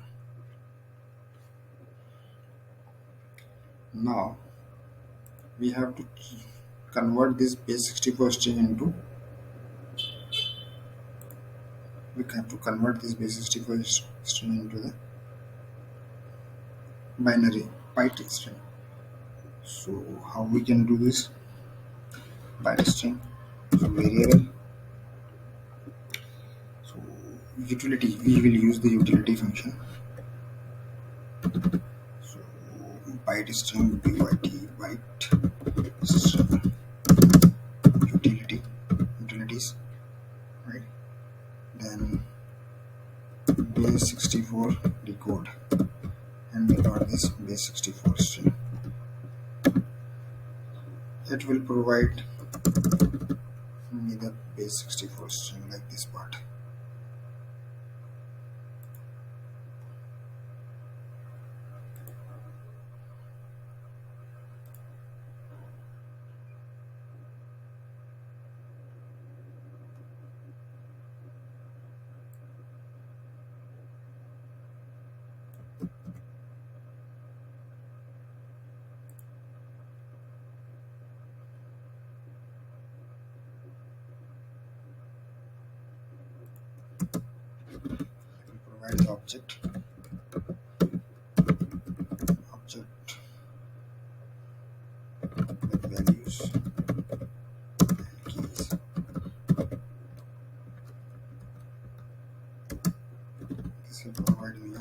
A: Now we have to convert this base64 string into, we have to convert this base64 string into the binary byte string. So how we can do this? Byte string. So variable. So utility, we will use the utility function. So byte string byte string utilities, right? Then base64 decode, and we got this base64 string. It will provide me the base64 string like this part. Provide the object use keys. This will provide me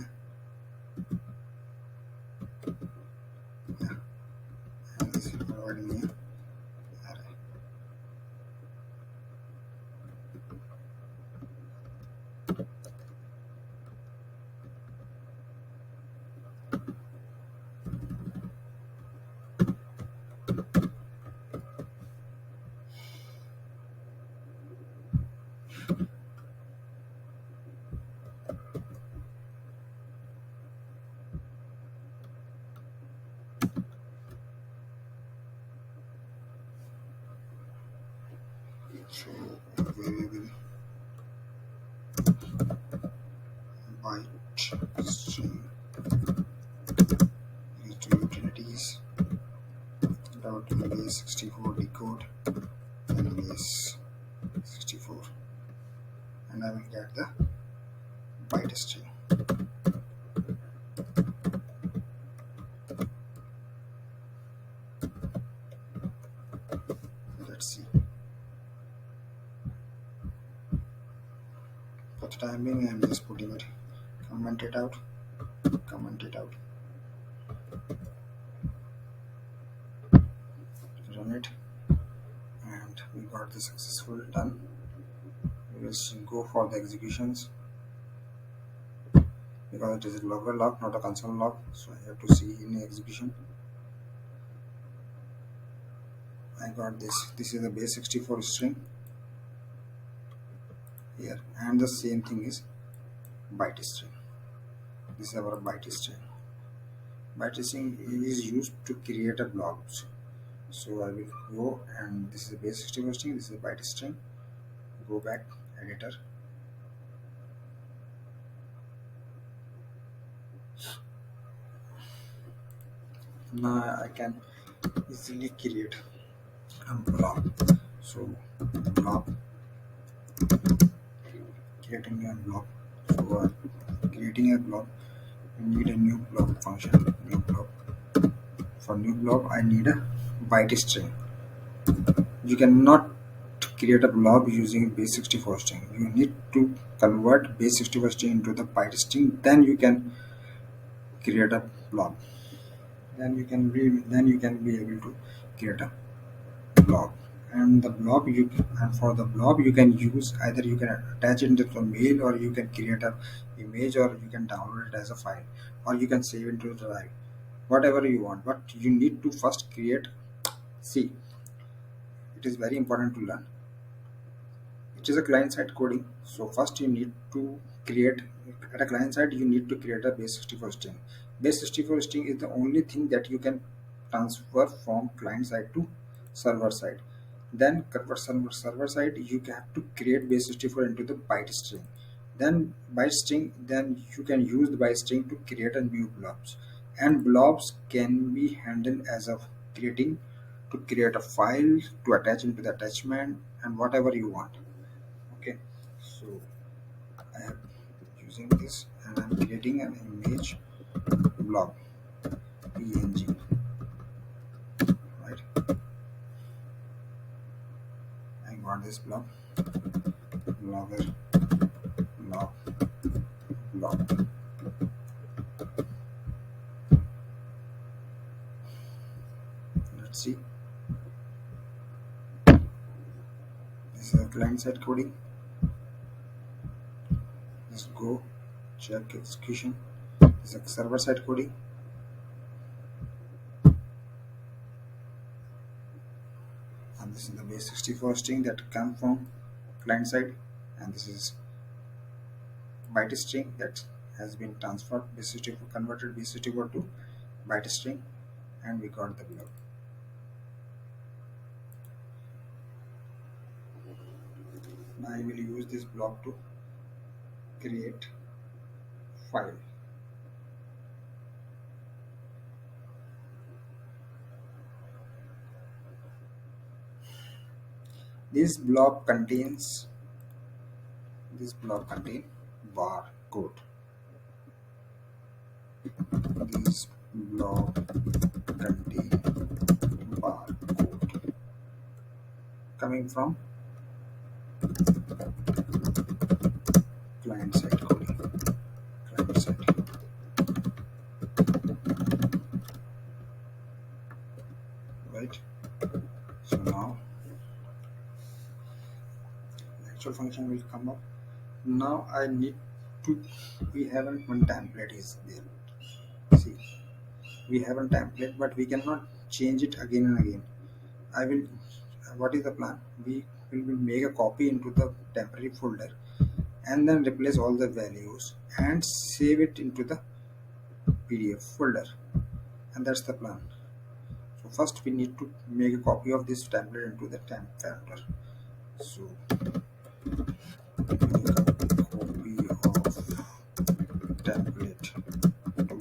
A: and this will provide me array. So variable byte string used to utilities dot base 64 decode and base 64, and I will get the byte string. Let's see. For the time being, I'm just putting it, comment it out, run it, and we got the successful done. We will go for the executions because it is a logger log, not a console log, so I have to see in the execution. I got this. This is the base 64 string here, and the same thing is byte string. This is our byte string. Byte string is used to create a blob. So I will go, and this is a base 64 string, this is a byte string. Go back, editor. Now I can easily create a blob. So blob, creating a blob. So creating a blob, we need a new blob function. New blob. For new blob, I need a byte string. You cannot create a blob using base 64 string. You need to convert base 64 string into the byte string. Then you can create a blob. Then you can be able to create a blob. And the blob for the blob you can use either you can attach it into the mail, or you can create a image, or you can download it as a file, or you can save it into the drive, whatever you want. But you need to first create. See, it is very important to learn. It is a client-side coding, so first you need to create at a client side. You need to create a base 64 string. Base 64 string is the only thing that you can transfer from client side to server side. Then convert server side, you have to create base 64 into the byte string. Then byte string, then you can use the byte string to create a new blobs. And blobs can be handled as a to create a file, to attach into the attachment, and whatever you want. Okay, so I am using this, and I'm creating an image blob, png, right? I got this blob, blogger, blob. Let's see. This is a client-side coding. Just go check execution. This is a server-side coding. And this is the base 64 string that comes from client side, and this is byte string that has been transferred base 64, converted base 64 to byte string, and we got the blob. Now I will use this blob to create file. This blob contains barcode. This blob contains barcode. coming from client side coding. Client side. Right. So now the actual function will come up. Now I need to. We haven't one template is there. See, we have a template, but we cannot change it again and again. I will. What is the plan? We will make a copy into the temporary folder and then replace all the values and save it into the PDF folder, and that's the plan. So first we need to make a copy of this template into the temp folder. So make a copy of template to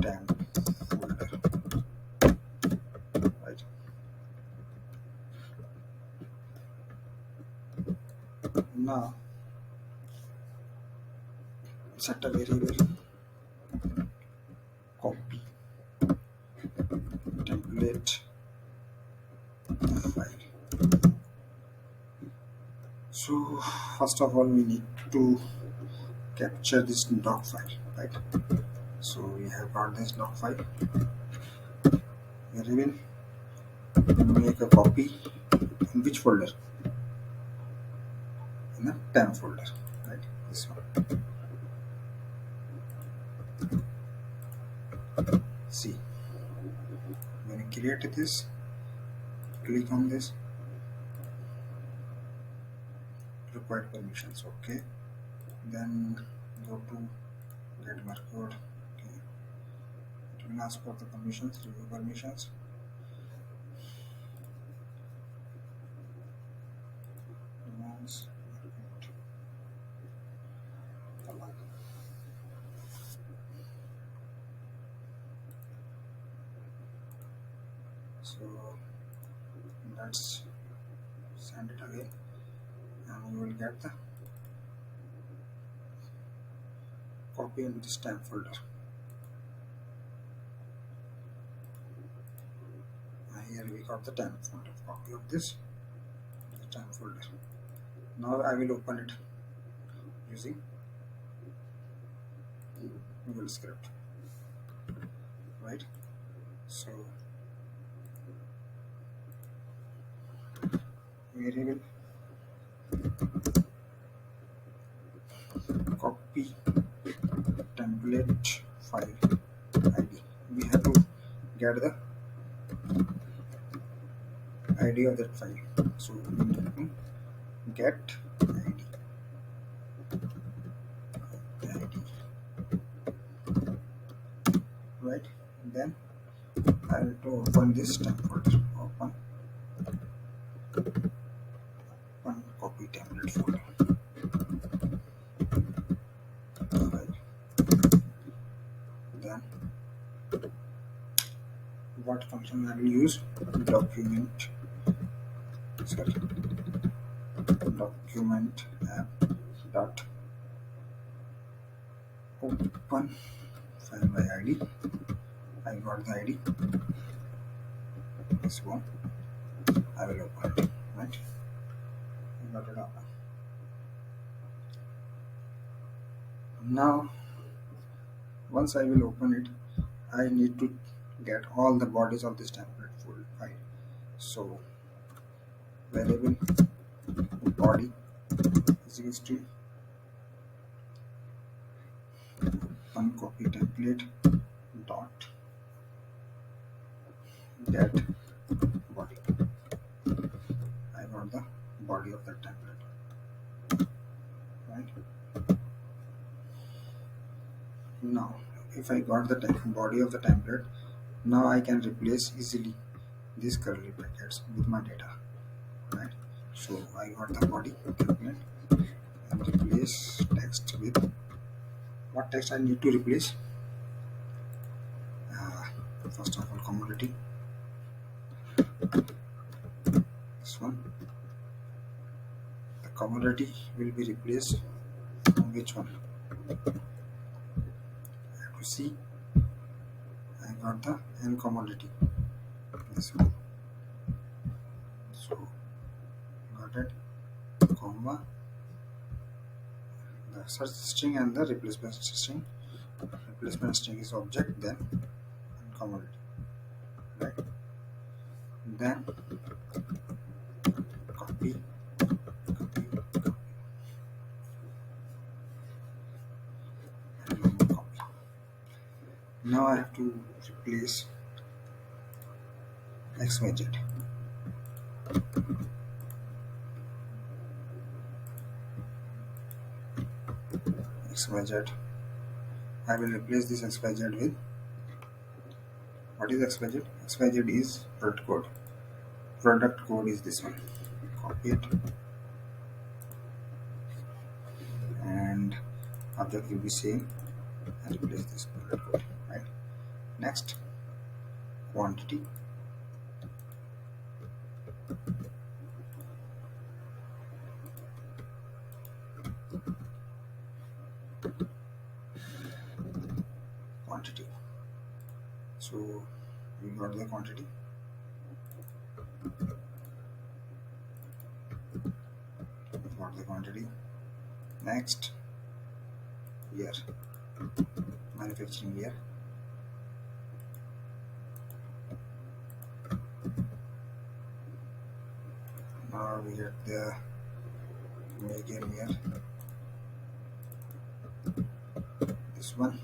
A: temp folder. Right. Now set a variable copy template file. So first of all we need to capture this doc file, right? So we have got this doc file. We will make a copy in which folder? In the temp folder, right? This one. See, when you create this, click on this, required permissions, okay. Then go to get barcode. Okay. It will ask for the permissions, review permissions. Demands, so let's send it again, and you will get the copy in this temp folder. Here we got the temp folder, copy of this, the temp folder. Now I will open it using Google script, right? So variable copy template file ID. We have to get the ID of that file. So we need to get ID. Right? Then I will to open this temp folder. Open copy template folder. Right. Then what function I will use? Document app dot open file by ID. I got the ID. This one. I will open it. Right. I got it open. Now, once I will open it, I need to get all the bodies of this template file. So variable body is equals to one copy template dot get body. I got the body of the template, right? Now if I got the body of the template, now I can replace easily these curly brackets with my data, right? So I got the body template and replace text with what text I need to replace. First of all, commodity, this one. The commodity will be replaced from which one? I have to see. I got the n commodity, this one. So comma, the search string and the replacement string. Replacement string is object, then uncommonality, right? Then copy, copy, and copy. Now I have to replace XYZ. XYZ. I will replace this XYZ with, what is XYZ? XYZ is product code. Product code is this one. Copy it, and object will be same, and replace this product code, right? Next, quantity. Quantity. So we got the quantity. Got the quantity. Next, year. Manufacturing year. Now we get the median year. This one.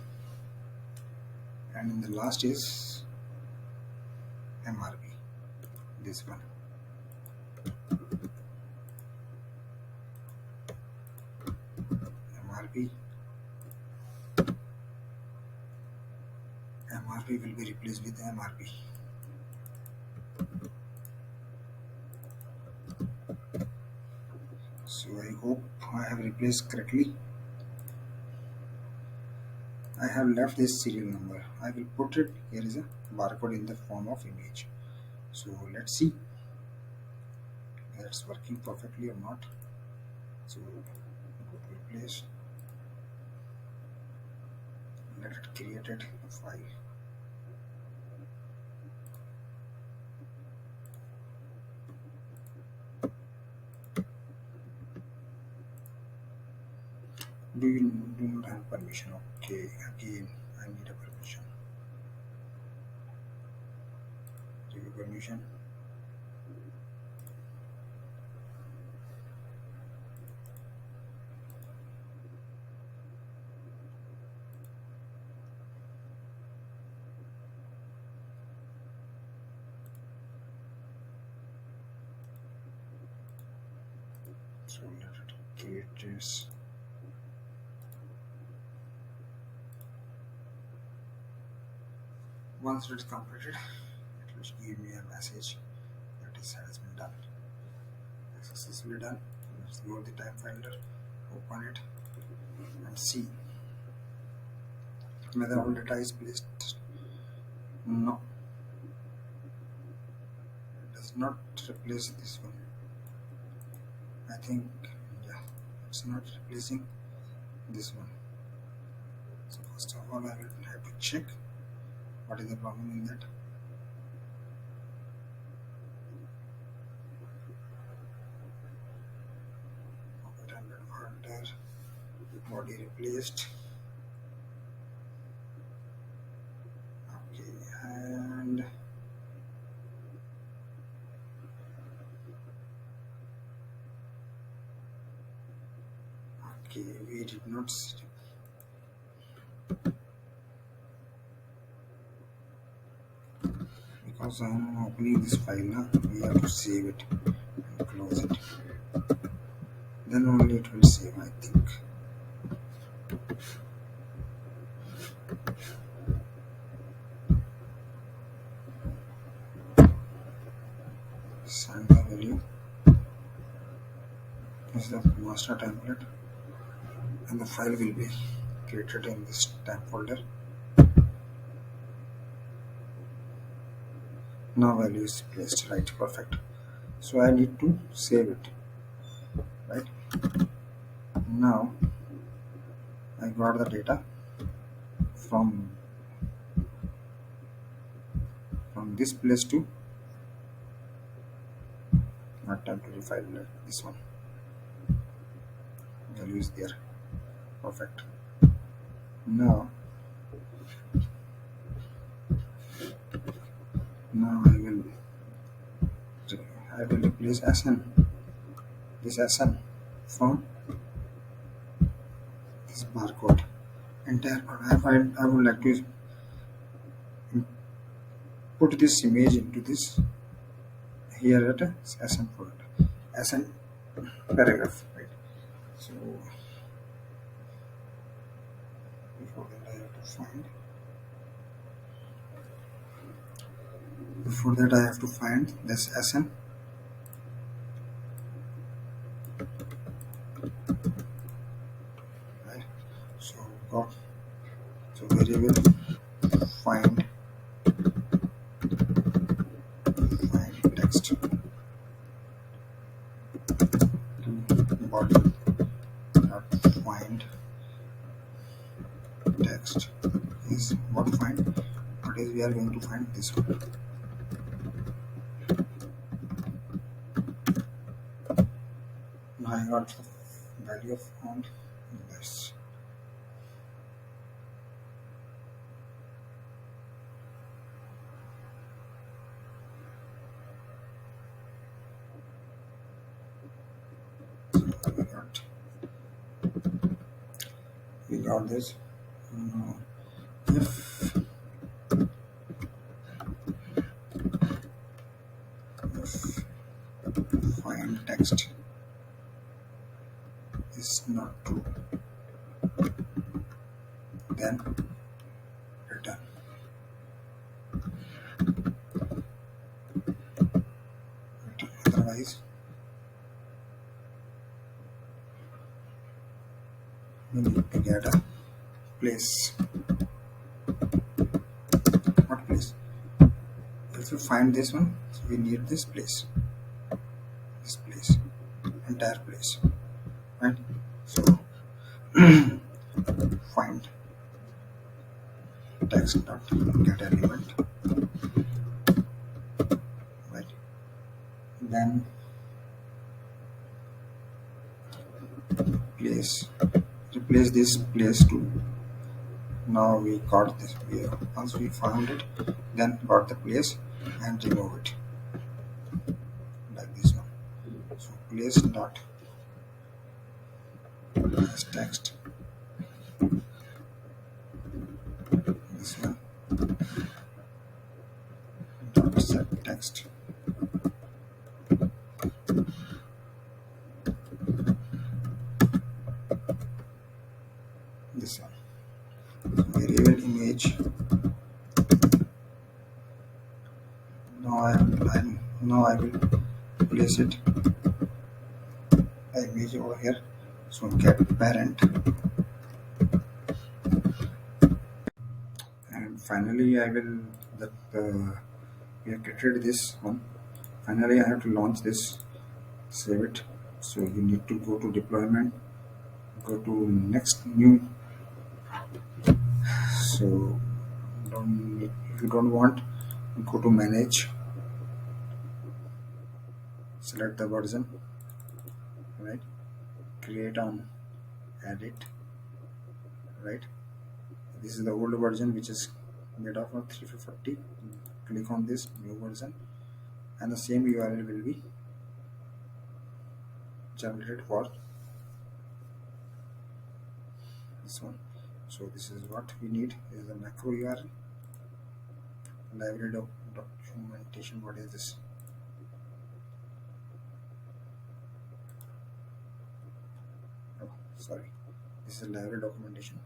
A: And in the last is MRP. This one. MRP. MRP will be replaced with MRP. So I hope I have replaced correctly. I have left this serial number. I will put it, here is a barcode in the form of image. So let's see whether it's working perfectly or not. So go to replace. Let it create a file. Do not have permission? Okay, again I need a permission. Give you permission. So let it create this. Once it's completed, it will give me a message that it has been done. Successfully done. Let's go to the time finder, open it, and see whether all data is placed. No, it does not replace this one. I think, yeah, it's not replacing this one. So first of all, I will have to check what is the problem in that. Order, body replaced. Okay, and okay, we did not see. Because I am opening this file now, we have to save it and close it. Then only it will save, I think. Send the value. This is the master template, and the file will be created in this temp folder. Now value is placed, right? Perfect. So I need to save it, right? Now I got the data from this place to not temporary file, this one. value is there. Perfect. Now, now I will replace SN from this barcode. Entire code. I would like to put this image into this here at SN folder, SN paragraph, right? So before that I have to find this SN. Right? So got variable find text body find text is what is we are going to find this one. Now I got the value of font. Yes. So we got this. If find text is not true, then return. Otherwise, we need to get a place. What place? If you find this one, so we need this place. This place, entire place, right? So find text dot get element, right? Then replace this place to. Now we got this. Once we found it, then got the place and remove it like this one. So place dot as text. This one dot set text. This one. Variable image. Now I will place it image over here. So get parent, and finally we have created this one. Finally, I have to launch this, save it. So you need to go to deployment, go to next new. So if you don't want, go to manage, select the version, right? Create on edit, right? This is the old version which is made of 340. Click on this new version, and the same URL will be generated for this one. So this is what we need, is the macro URL, library documentation. What is this? Oh, sorry, this is library documentation.